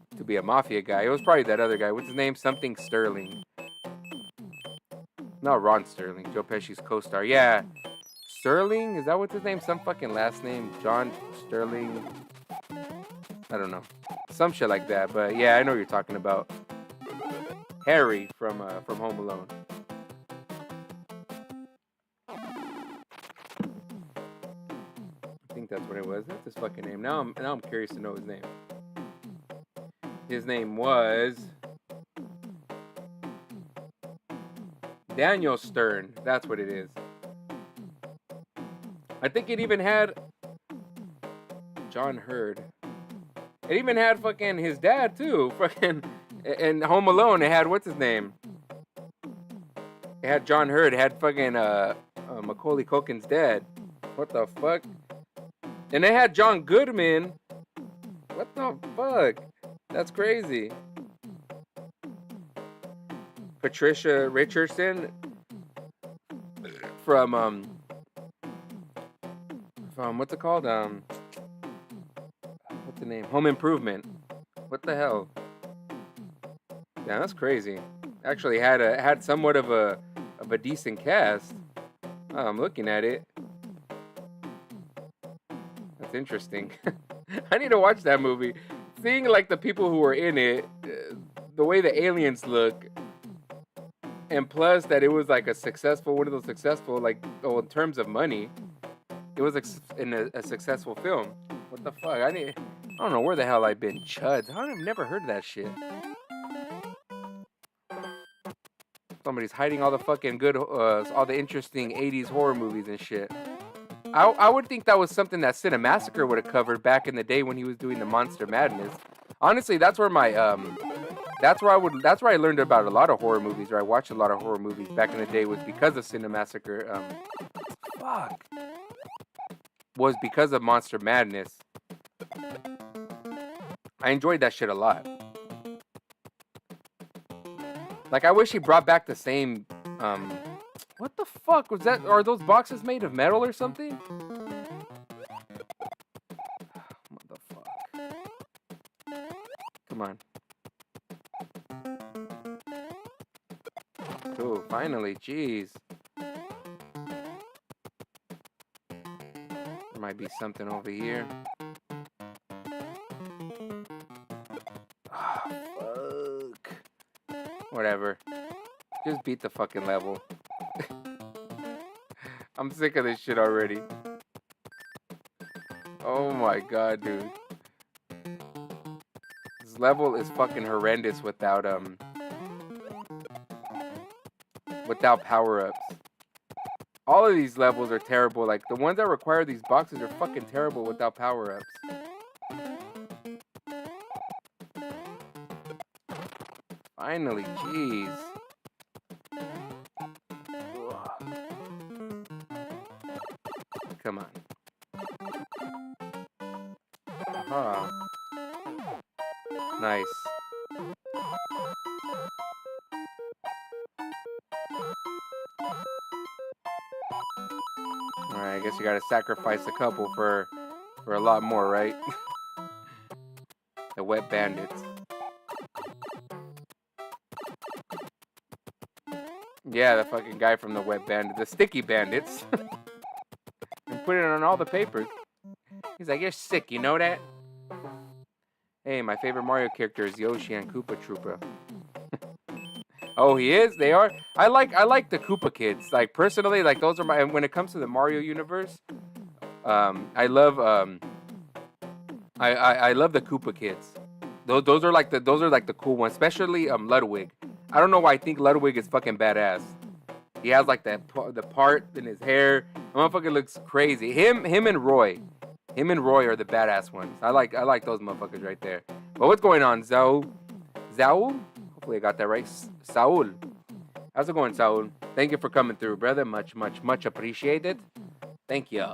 mafia guy. It was probably that other guy. What's his name? Something Sterling. No, Ron Sterling. Joe Pesci's co-star. Yeah. Sterling? Is that what's his name? Some fucking last name. John Sterling. I don't know. Some shit like that. But yeah, I know what you're talking about. Harry from Home Alone. I think that's what it was. That's his fucking name. Now I'm curious to know his name. His name was Daniel Stern. That's what it is. I think it even had John Hurd. It even had fucking his dad too. Fucking in Home Alone, it had what's his name? It had John Hurd. It had fucking Macaulay Culkin's dad. What the fuck? And it had John Goodman. What the fuck? That's crazy. Patricia Richardson from what's it called? What's the name? Home Improvement. What the hell? Yeah, that's crazy. Actually had somewhat of a decent cast. Oh, I'm looking at it. That's interesting. I need to watch that movie. Seeing like the people who were in it, the way the aliens look, and plus that it was like one of those successful, like, in terms of money, it was in a successful film. What the fuck? I don't know where the hell I've been. Chuds. I've never heard of that shit. Somebody's hiding all the fucking good, all the interesting 80s horror movies and shit. I would think that was something that Cinemassacre would have covered back in the day when he was doing the Monster Madness. Honestly, that's where I learned about a lot of horror movies, or I watched a lot of horror movies back in the day, was because of Cinemassacre. Was because of Monster Madness. I enjoyed that shit a lot. Like, I wish he brought back the same, what the fuck was that? Are those boxes made of metal or something? What the fuck? Come on. Cool, finally, jeez. There might be something over here. Fuck. Whatever. Just beat the fucking level. I'm sick of this shit already. Oh my god, dude. This level is fucking horrendous without power-ups. All of these levels are terrible. Like, the ones that require these boxes are fucking terrible without power-ups. Finally, jeez. Come on. Aha. Nice. Alright, I guess you gotta sacrifice a couple for a lot more, right? The wet bandits. Yeah, the fucking guy from the wet bandit. The sticky bandits. And put it on all the papers. He's like, you're sick, you know that? Hey, my favorite Mario character is Yoshi and Koopa Troopa. Oh, he is? They are? I like the Koopa kids. Like, personally, like, those are my... When it comes to the Mario universe, I love the Koopa kids. Those are like the cool ones. Especially, Ludwig. I don't know why I think Ludwig is fucking badass. He has like the part in his hair. The motherfucker looks crazy. Him and Roy. Him and Roy are the badass ones. I like those motherfuckers right there. But what's going on, Zaul? Zaul? Hopefully I got that right. Saul. How's it going, Saul? Thank you for coming through, brother. Much, much, much appreciated. Thank you.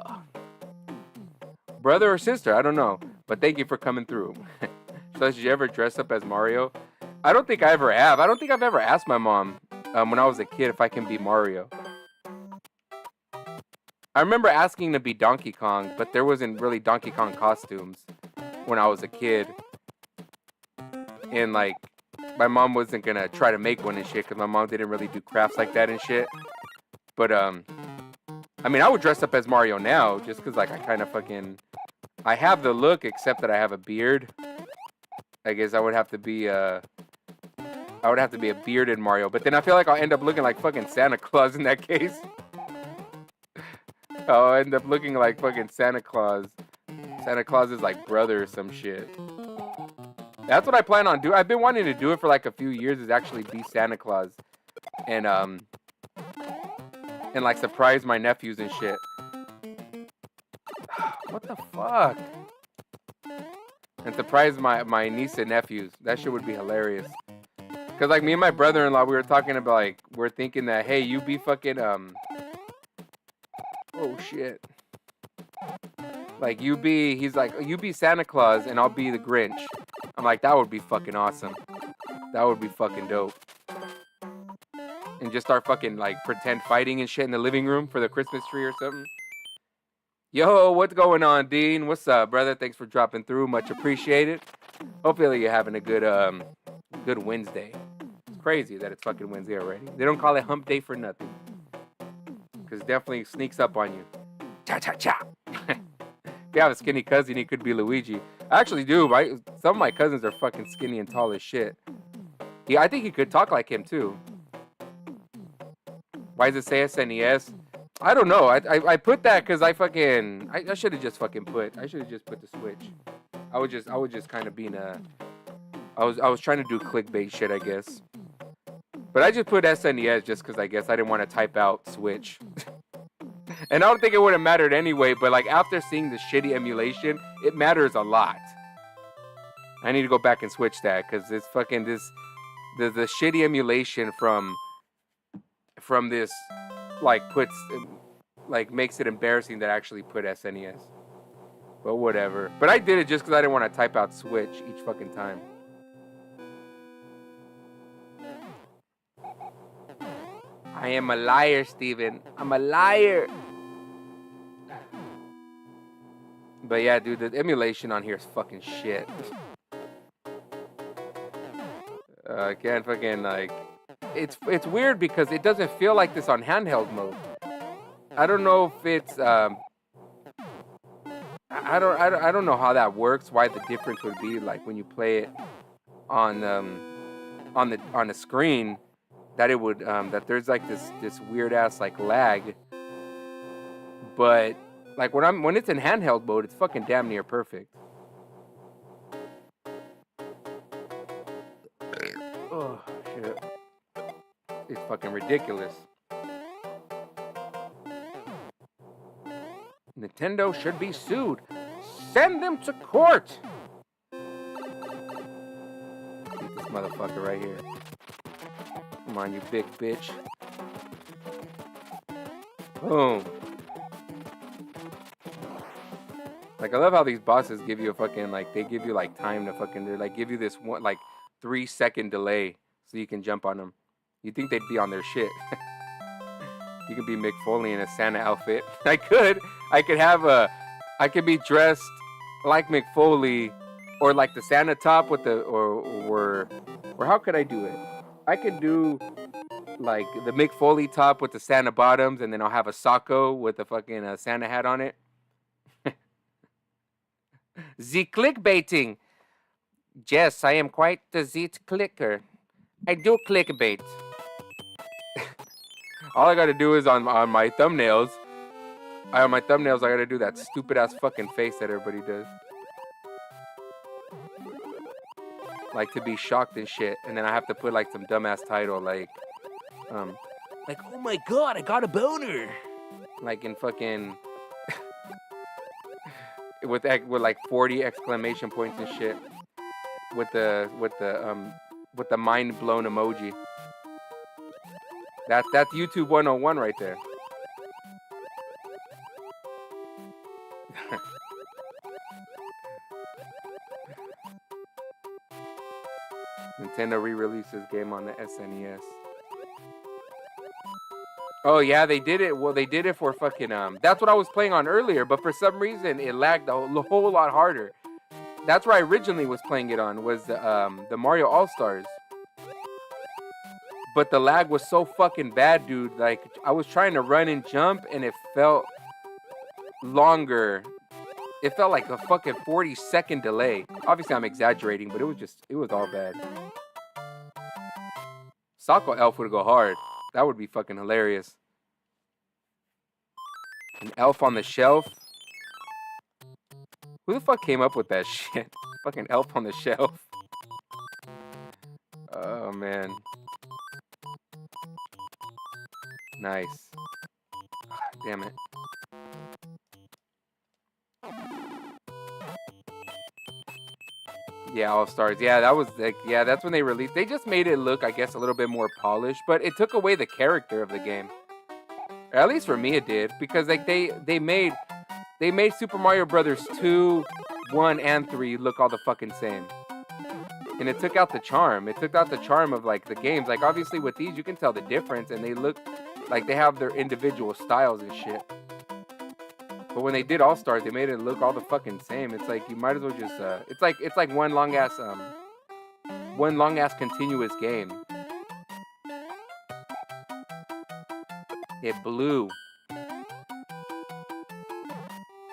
Brother or sister, I don't know. But thank you for coming through. So, did you ever dress up as Mario? I don't think I ever have. I don't think I've ever asked my mom when I was a kid if I can be Mario. I remember asking to be Donkey Kong, but there wasn't really Donkey Kong costumes when I was a kid. And like, my mom wasn't gonna try to make one and shit because my mom didn't really do crafts like that and shit. But I mean, I would dress up as Mario now just because like I kind of I have the look except that I have a beard. I guess I would have to be a bearded Mario, but then I feel like I'll end up looking like fucking Santa Claus in that case. I'll end up looking like fucking Santa Claus. Santa Claus is like brother or some shit. That's what I plan on doing. I've been wanting to do it for like a few years, is actually be Santa Claus. And like surprise my nephews and shit. What the fuck? And surprise my niece and nephews. That shit would be hilarious. Cause like me and my brother-in-law, we were talking about like, we're thinking that, hey, you be fucking oh shit. Like he's like, you be Santa Claus and I'll be the Grinch. I'm like, that would be fucking awesome. That would be fucking dope. And just start fucking like pretend fighting and shit in the living room for the Christmas tree or something. Yo, what's going on, Dean? What's up, brother? Thanks for dropping through. Much appreciated. Hopefully you're having a good Wednesday. It's crazy that it's fucking Wednesday already. They don't call it hump day for nothing. Because it definitely sneaks up on you. Cha-cha-cha. If you have a skinny cousin, he could be Luigi. I actually do. Some of my cousins are fucking skinny and tall as shit. I think he could talk like him, too. Why does it say SNES? I don't know. I put that because I should have just fucking put. I should have just put the Switch. I was just kind of being I was trying to do clickbait shit, I guess. But I just put SNES just because I guess I didn't want to type out Switch. And I don't think it would have mattered anyway, but like after seeing the shitty emulation, it matters a lot. I need to go back and switch that because it's fucking the shitty emulation from this makes it embarrassing that I actually put SNES. But whatever. But I did it just because I didn't want to type out Switch each fucking time. I am a liar, Steven. I'm a liar. But yeah, dude, the emulation on here is fucking shit. I can't fucking like... It's weird because it doesn't feel like this on handheld mode. I don't know if it's I don't know how that works. Why the difference would be like when you play it on the screen, that it would that there's like this weird ass like lag. But like when it's in handheld mode, it's fucking damn near perfect. Oh shit. It's fucking ridiculous. Nintendo should be sued. Send them to court. Get this motherfucker right here. Come on, you big bitch. Boom. Like, I love how these bosses give you a fucking, like, they give you, like, time to fucking, they, like, give you this one, like, 3-second delay so you can jump on them. You'd think they'd be on their shit. You could be Mick Foley in a Santa outfit. I could be dressed like Mick Foley, or like the Santa top with the, or how could I do it? I could do like the Mick Foley top with the Santa bottoms, and then I'll have a sacco with a fucking Santa hat on it. The clickbaiting. Yes, I am quite the zit clicker. I do clickbait. All I gotta do is on my thumbnails. I gotta do that stupid ass fucking face that everybody does. Like to be shocked and shit. And then I have to put like some dumbass title like Like, oh my god, I got a boner. Like in fucking with like 40 exclamation points and shit. With the mind blown emoji. That's YouTube 101 right there. Nintendo re-releases game on the SNES. Oh yeah, they did it. Well, they did it for fucking that's what I was playing on earlier, but for some reason it lagged a whole lot harder. That's where I originally was playing it on, was the Mario All-Stars. But the lag was so fucking bad, dude. Like, I was trying to run and jump and it felt longer. It felt like a fucking 40-second delay. Obviously I'm exaggerating, but it was all bad. Socko Elf would go hard. That would be fucking hilarious. An elf on the shelf. Who the fuck came up with that shit? Fucking elf on the shelf. Oh, man. Nice. Damn it. Yeah, All Stars. Yeah, that was like, yeah, that's when they released. They just made it look, I guess, a little bit more polished, but it took away the character of the game. Or at least for me, it did, because like they made Super Mario Brothers 2, 1, and 3 look all the fucking same. And it took out the charm. It took out the charm of like the games. Like obviously with these, you can tell the difference, and they look like they have their individual styles and shit. But when they did All Stars, they made it look all the fucking same. It's like you might as well just it's like one long ass continuous game. It blew.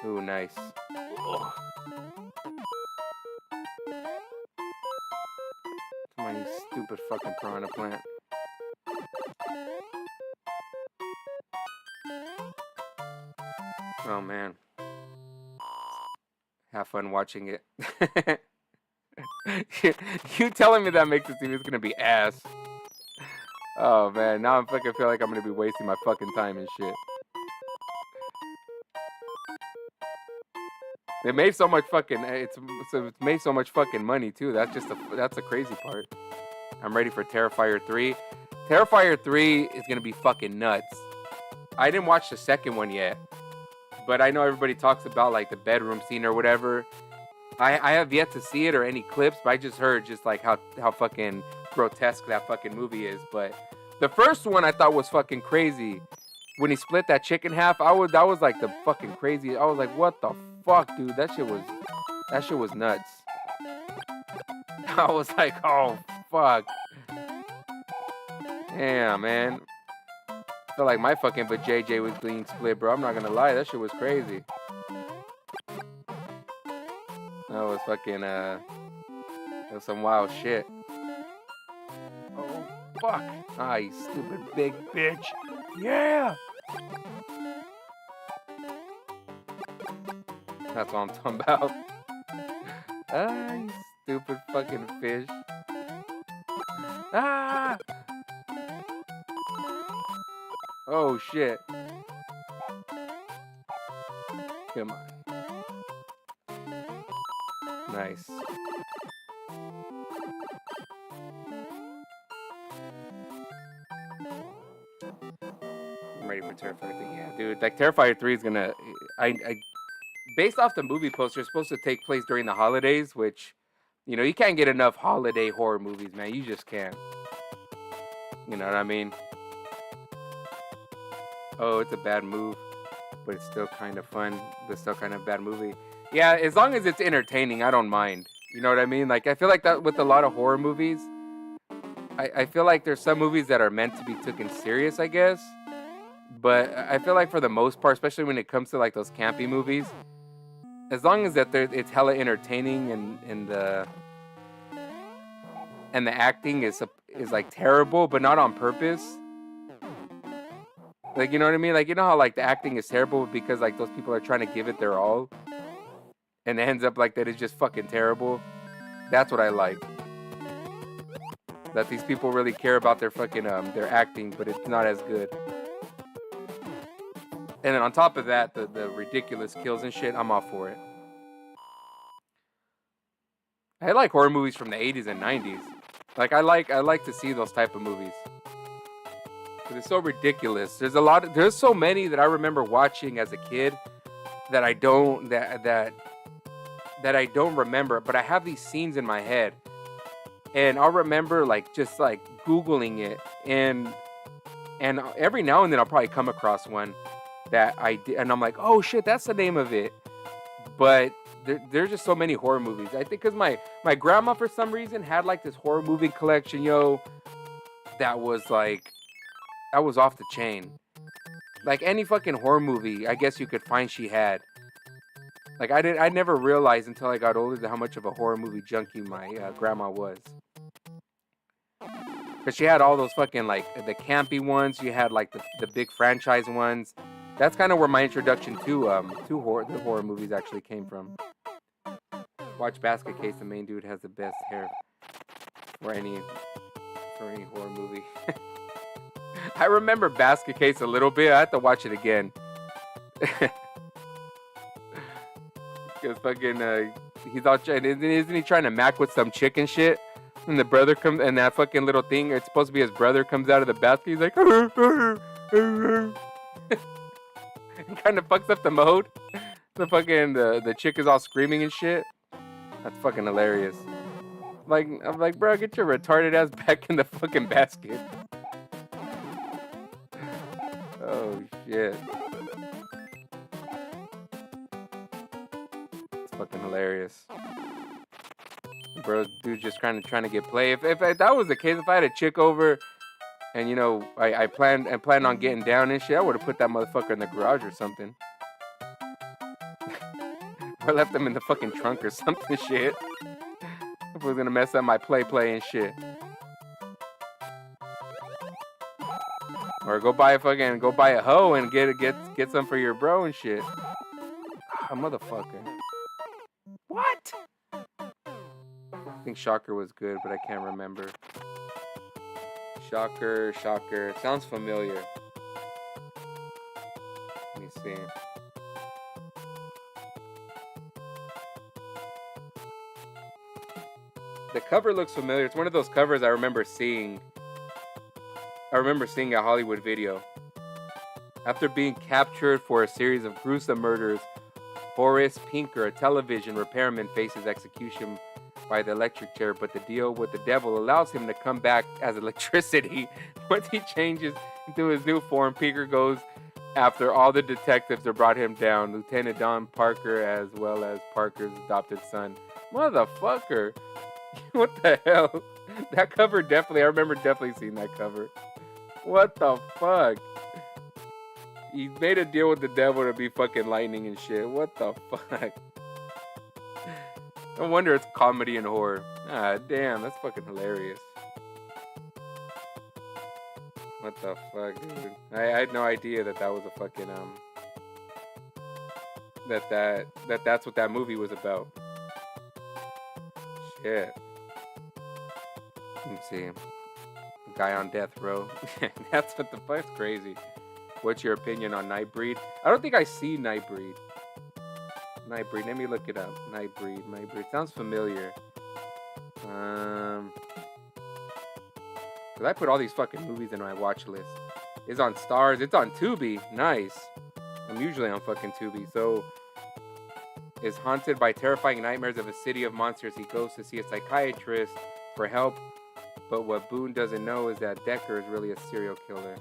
Ooh, nice. Ugh. Come on, you stupid fucking piranha plant. Oh man. Have fun watching it. You telling me that makes it seem it's gonna be ass. Oh man, now I'm fucking feel like I'm gonna be wasting my fucking time and shit. They made so much fucking it's made so much fucking money too. That's the crazy part. I'm ready for Terrifier 3. Terrifier 3 is gonna be fucking nuts. I didn't watch the second one yet, but I know everybody talks about like the bedroom scene or whatever. I have yet to see it or any clips, but I just heard just like how fucking grotesque that fucking movie is. But the first one I thought was fucking crazy. When he split that chick in half, that was like the fucking crazy. I was like, what the fuck, dude? That shit was nuts. I was like, oh fuck. Damn, man. I felt like my fucking vajayjay was being split, bro. I'm not gonna lie, that shit was crazy. That was fucking that was some wild shit. Oh fuck. Ah, you stupid big bitch. Yeah. That's what I'm talking about. Ah, you stupid fucking fish. Ah! Oh shit. Come on. Nice. I'm ready for Terrifier 3. Yeah, dude. Like Terrifier 3 is gonna. I based off the movie poster, it's supposed to take place during the holidays, which, you know, you can't get enough holiday horror movies, man. You just can't. You know what I mean? Oh, it's a bad move, but it's still kind of fun. It's still kind of a bad movie. Yeah, as long as it's entertaining, I don't mind. You know what I mean? Like, I feel like that with a lot of horror movies, I feel like there's some movies that are meant to be taken serious, I guess. But I feel like for the most part, especially when it comes to like those campy movies, as long as that it's hella entertaining and the acting is like terrible, but not on purpose. Like, you know what I mean? Like, you know how like the acting is terrible because like those people are trying to give it their all, and it ends up like that it's just fucking terrible. That's what I like. that these people really care about their fucking their acting, but it's not as good. And then on top of that, the ridiculous kills and shit, I'm all for it. I like horror movies from the 80s and 90s. Like I like to see those type of movies. But it's so ridiculous. There's so many that I remember watching as a kid that I don't I don't remember, but I have these scenes in my head. And I'll remember just Googling it, and every now and then I'll probably come across one that I did, and I'm like, oh shit, that's the name of it. But there's just so many horror movies. I think because my grandma for some reason had this horror movie collection, that was off the chain. Like any fucking horror movie, I guess you could find she had. I never realized until I got older how much of a horror movie junkie my grandma was. Because she had all those fucking the campy ones. You had the big franchise ones. That's kind of where my introduction to the horror movies actually came from. Watch Basket Case. The main dude has the best hair for any horror movie. I remember Basket Case a little bit. I have to watch it again. Because fucking he's all trying. Isn't he trying to mac with some chick and shit? And the brother comes, and that fucking little thing, it's supposed to be his brother, comes out of the basket. He's like, and kind of fucks up the mode. The chick is all screaming and shit. That's fucking hilarious. I'm like, bro, get your retarded ass back in the fucking basket. Oh shit. It's fucking hilarious. Bro, dude just trying to get play. If that was the case, if I had a chick over and I planned on getting down and shit, I would have put that motherfucker in the garage or something. Or left them in the fucking trunk or something shit. If I was gonna mess up my play and shit. Or go buy a hoe and get some for your bro and shit. Ah, motherfucker. What? I think Shocker was good, but I can't remember. Shocker. Sounds familiar. Let me see. The cover looks familiar. It's one of those covers I remember seeing. A Hollywood video. After being captured for a series of gruesome murders, Horace Pinker, a television repairman, faces execution by the electric chair, but the deal with the devil allows him to come back as electricity. Once he changes into his new form, Pinker goes after all the detectives that brought him down, Lieutenant Don Parker as well as Parker's adopted son. Motherfucker. What the hell? That cover I remember definitely seeing that cover. What the fuck? He made a deal with the devil to be fucking lightning and shit. What the fuck? No wonder it's comedy and horror. Ah, damn, that's fucking hilarious. What the fuck, dude? I had no idea that was a fucking that's what that movie was about. Shit. Let me see. Guy on death row. That's what the fuck's crazy. What's your opinion on Nightbreed? I don't think I see Nightbreed. Let me look it up. Nightbreed. Sounds familiar. Cause I put all these fucking movies in my watch list. It's on Stars. It's on Tubi. Nice. I'm usually on fucking Tubi. So, is haunted by terrifying nightmares of a city of monsters. He goes to see a psychiatrist for help. But what Boone doesn't know is that Decker is really a serial killer.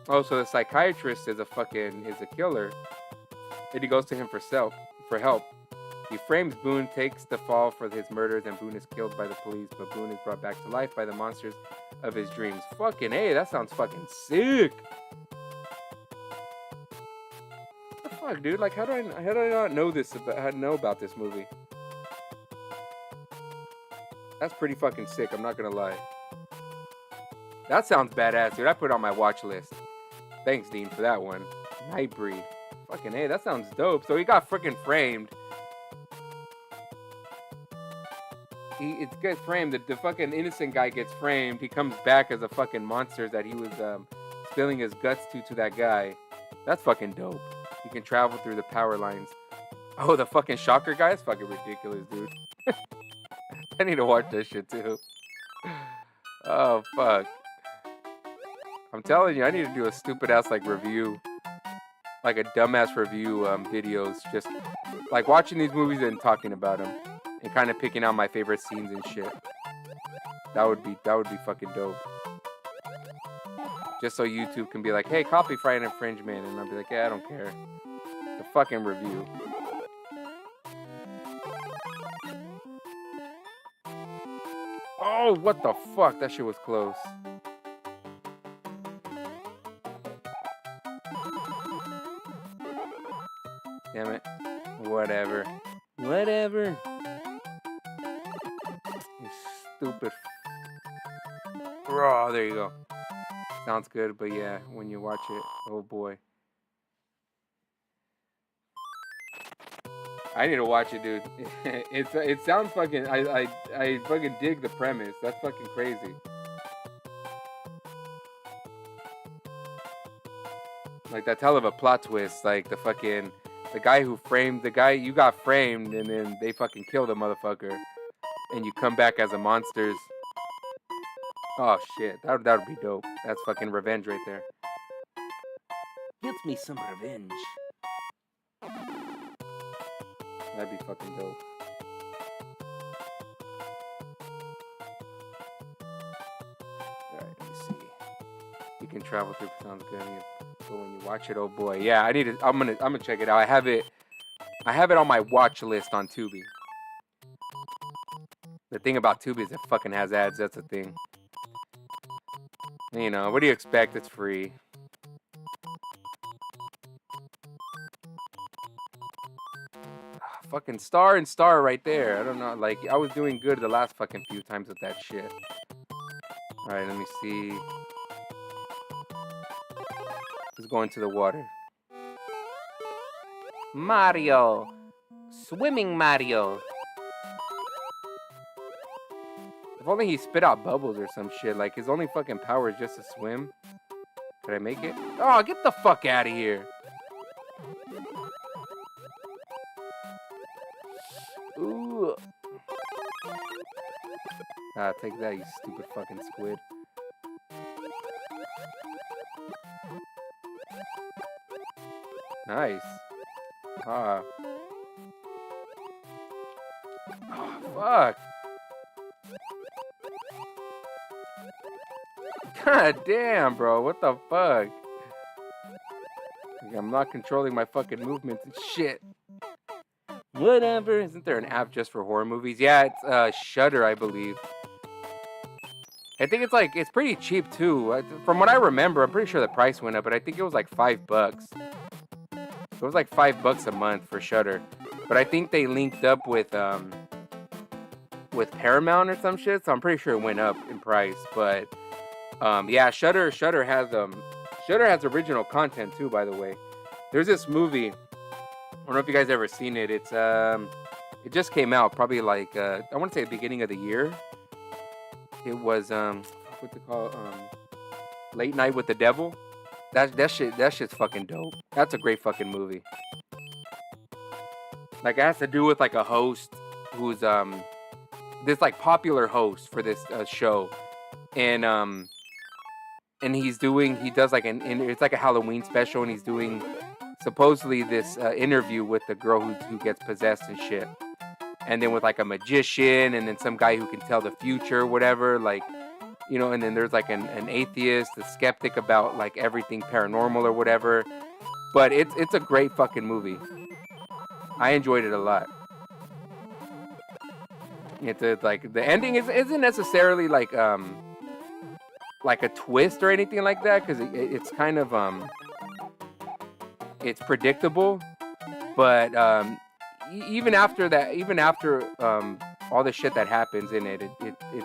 Oh, so the psychiatrist is a killer. And he goes to him for help. He frames Boone, takes the fall for his murders, and Boone is killed by the police. But Boone is brought back to life by the monsters of his dreams. Fucking A, that sounds fucking sick. What the fuck, dude? How do I not know this? Know about this movie? That's pretty fucking sick, I'm not gonna lie. That sounds badass, dude. I put it on my watch list. Thanks, Dean, for that one. Nightbreed. Fucking A, that sounds dope. So he got freaking framed. it gets framed. The fucking innocent guy gets framed. He comes back as a fucking monster that he was spilling his guts to that guy. That's fucking dope. You can travel through the power lines. Oh, the fucking shocker guy is fucking ridiculous, dude. I need to watch this shit too. Oh fuck. I'm telling you, I need to do a stupid ass like review, like a dumbass review videos, just like watching these movies and talking about them, and kind of picking out my favorite scenes and shit. That would be fucking dope. Just so YouTube can be like, hey, copyright infringement, and I'll be like, yeah, I don't care. The fucking review. Oh, what the fuck? That shit was close. Damn it. Whatever. Whatever. You stupid. Oh, there you go. Sounds good, but yeah, when you watch it, oh boy. I need to watch it, dude. It sounds fucking. I fucking dig the premise. That's fucking crazy. Like that's hell of a plot twist. Like the guy who framed the guy, you got framed, and then they fucking kill the motherfucker, and you come back as a monsters. Oh shit, that would be dope. That's fucking revenge right there. Get me some revenge. That'd be fucking dope. Alright, let me see. You can travel through, sounds good. But when you watch it, oh boy. Yeah, I'm gonna check it out. I have it on my watch list on Tubi. The thing about Tubi is it fucking has ads, that's the thing. You know, what do you expect? It's free. Fucking star and star right there. I don't know. Like, I was doing good the last fucking few times with that shit. Alright, let me see. He's going to the water. Mario. Swimming Mario. If only he spit out bubbles or some shit. Like, his only fucking power is just to swim. Could I make it? Oh, get the fuck out of here. Ooh. Ah, take that, you stupid fucking squid. Nice. Ah. Oh, fuck. God damn, bro. What the fuck? I'm not controlling my fucking movements and shit. Whatever. Isn't there an app just for horror movies? Yeah, it's Shudder, I believe. I think it's pretty cheap too. From what I remember, I'm pretty sure the price went up, but I think it was like $5. It was like $5 a month for Shudder. But I think they linked up with Paramount or some shit, so I'm pretty sure it went up in price. But yeah, Shudder has original content too, by the way. There's this movie. I don't know if you guys ever seen it. It just came out probably like I want to say the beginning of the year. It was what's it called? Late Night with the Devil. That shit's fucking dope. That's a great fucking movie. Like it has to do with like a host who's this like popular host for this show, and he does like it's like a Halloween special, and he's doing supposedly this interview with the girl who gets possessed and shit, and then with like a magician, and then some guy who can tell the future, whatever, like, you know, and then there's like an atheist, a skeptic about like everything paranormal or whatever. But it's a great fucking movie. I enjoyed it a lot. It's like the ending isn't necessarily like a twist or anything like that, because it's kind of it's predictable, but even after all the shit that happens in it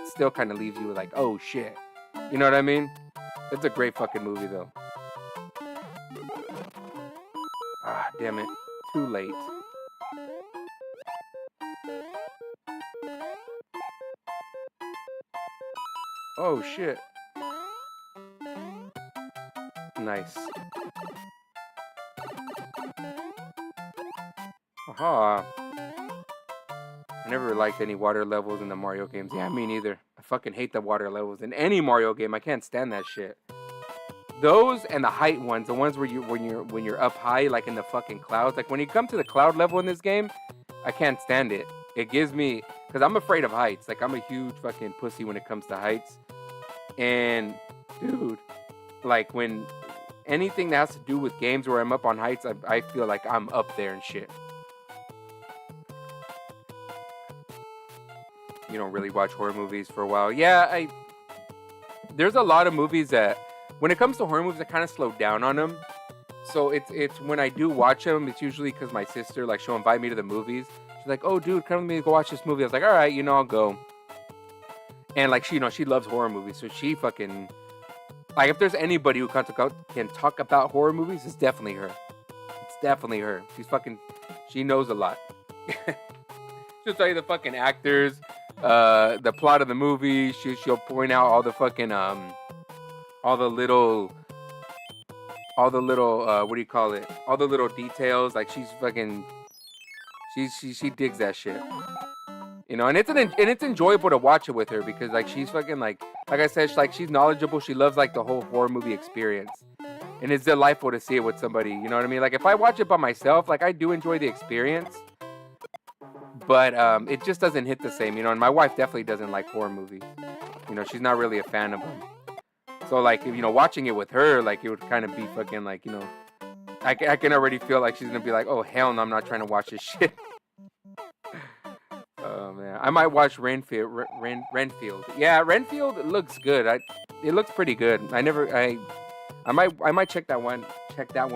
still kind of leaves you like, oh shit, you know what I mean? It's a great fucking movie though. Ah, damn it, too late. Oh shit. Nice. Aha. I never liked any water levels in the Mario games. Yeah, me neither. I fucking hate the water levels in any Mario game. I can't stand that shit. Those and the height ones, the ones where when you're up high, like in the fucking clouds. Like when you come to the cloud level in this game, I can't stand it. It gives me, because I'm afraid of heights. Like I'm a huge fucking pussy when it comes to heights. And dude, like when anything that has to do with games where I'm up on heights, I feel like I'm up there and shit. You don't really watch horror movies for a while. Yeah, there's a lot of movies that, when it comes to horror movies, I kind of slow down on them. So it's when I do watch them, it's usually because my sister, like, she'll invite me to the movies. She's like, oh, dude, come with me, go watch this movie. I was like, all right, I'll go. And, like, she loves horror movies. So she fucking, like, if there's anybody who can talk about horror movies, it's definitely her. It's definitely her. She knows a lot. She'll tell you the fucking actors, the plot of the movie. She'll point out all the fucking, all the little what do you call it? All the little details. Like she's fucking, she digs that shit. And it's enjoyable to watch it with her because like she's fucking like I said, she's knowledgeable. She loves like the whole horror movie experience, and it's delightful to see it with somebody. You know what I mean? Like if I watch it by myself, like I do enjoy the experience, but it just doesn't hit the same. And my wife definitely doesn't like horror movies. She's not really a fan of them. So like watching it with her, like it would kind of be fucking like I can already feel like she's gonna be like, oh hell no, I'm not trying to watch this shit. Oh man, I might watch Renfield. Yeah, Renfield looks good. It looks pretty good. I might check that one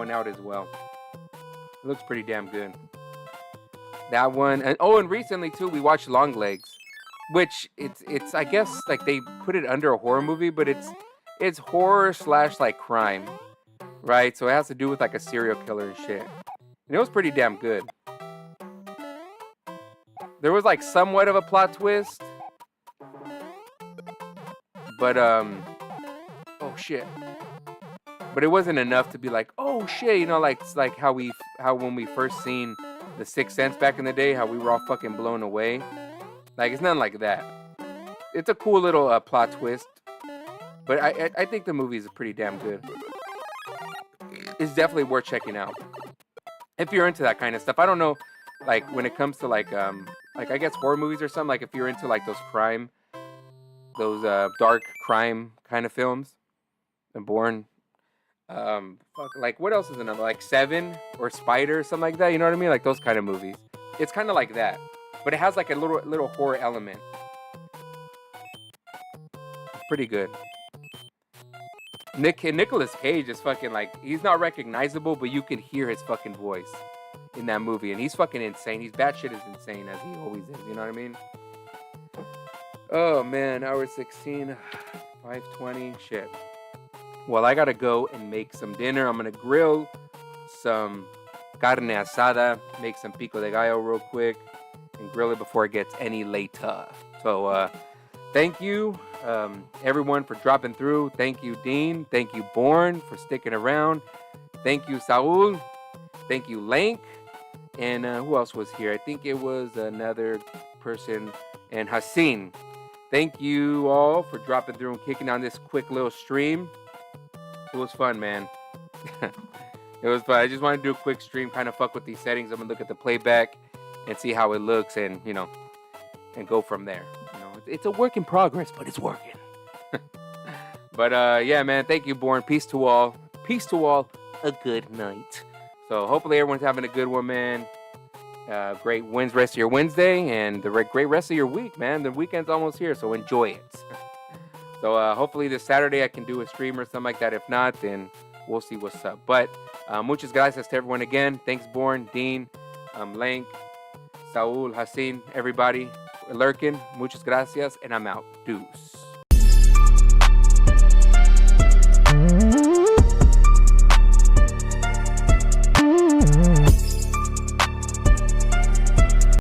out as well. It looks pretty damn good. That one, and recently too we watched Longlegs, which it's I guess like they put it under a horror movie, but it's horror / like crime, right? So it has to do with like a serial killer and shit. And it was pretty damn good. There was like somewhat of a plot twist, but oh shit. But it wasn't enough to be like, oh shit, like how when we first seen The Sixth Sense back in the day, how we were all fucking blown away. Like it's nothing like that. It's a cool little plot twist. But I think the movie is pretty damn good. It's definitely worth checking out if you're into that kind of stuff. I don't know, like when it comes to like I guess horror movies or something. Like if you're into like those dark crime kind of films. And Bourne, like what else is another like Seven or Spider or something like that? You know what I mean? Like those kind of movies. It's kind of like that, but it has like a little horror element. It's pretty good. Nicolas Cage is fucking like, he's not recognizable, but you can hear his fucking voice in that movie, and he's fucking insane. He's batshit is insane as he always is. You know what I mean? Oh man, hour 16, 5:20, shit. Well, I gotta go and make some dinner. I'm gonna grill some carne asada, make some pico de gallo real quick, and grill it before it gets any later. So, thank you, everyone, for dropping through. Thank you, Dean. Thank you, Bourne, for sticking around. Thank you, Saul. Thank you, Lank. And who else was here? I think it was another person. And Haseen. Thank you all for dropping through and kicking on this quick little stream. It was fun, man. It was fun. I just wanted to do a quick stream, kind of fuck with these settings. I'm going to look at the playback and see how it looks and, and go from there. It's a work in progress, but it's working. But yeah, man, thank you, Bourne. Peace to all. Peace to all. A good night. So hopefully everyone's having a good one, man. Great rest of your Wednesday and the great rest of your week, man. The weekend's almost here, so enjoy it. So hopefully this Saturday I can do a stream or something like that. If not, then we'll see what's up. But muchas gracias to everyone again. Thanks, Bourne, Dean, Lank, Saul, Haseen, everybody lurking. Muchas gracias, and I'm out. Deuce.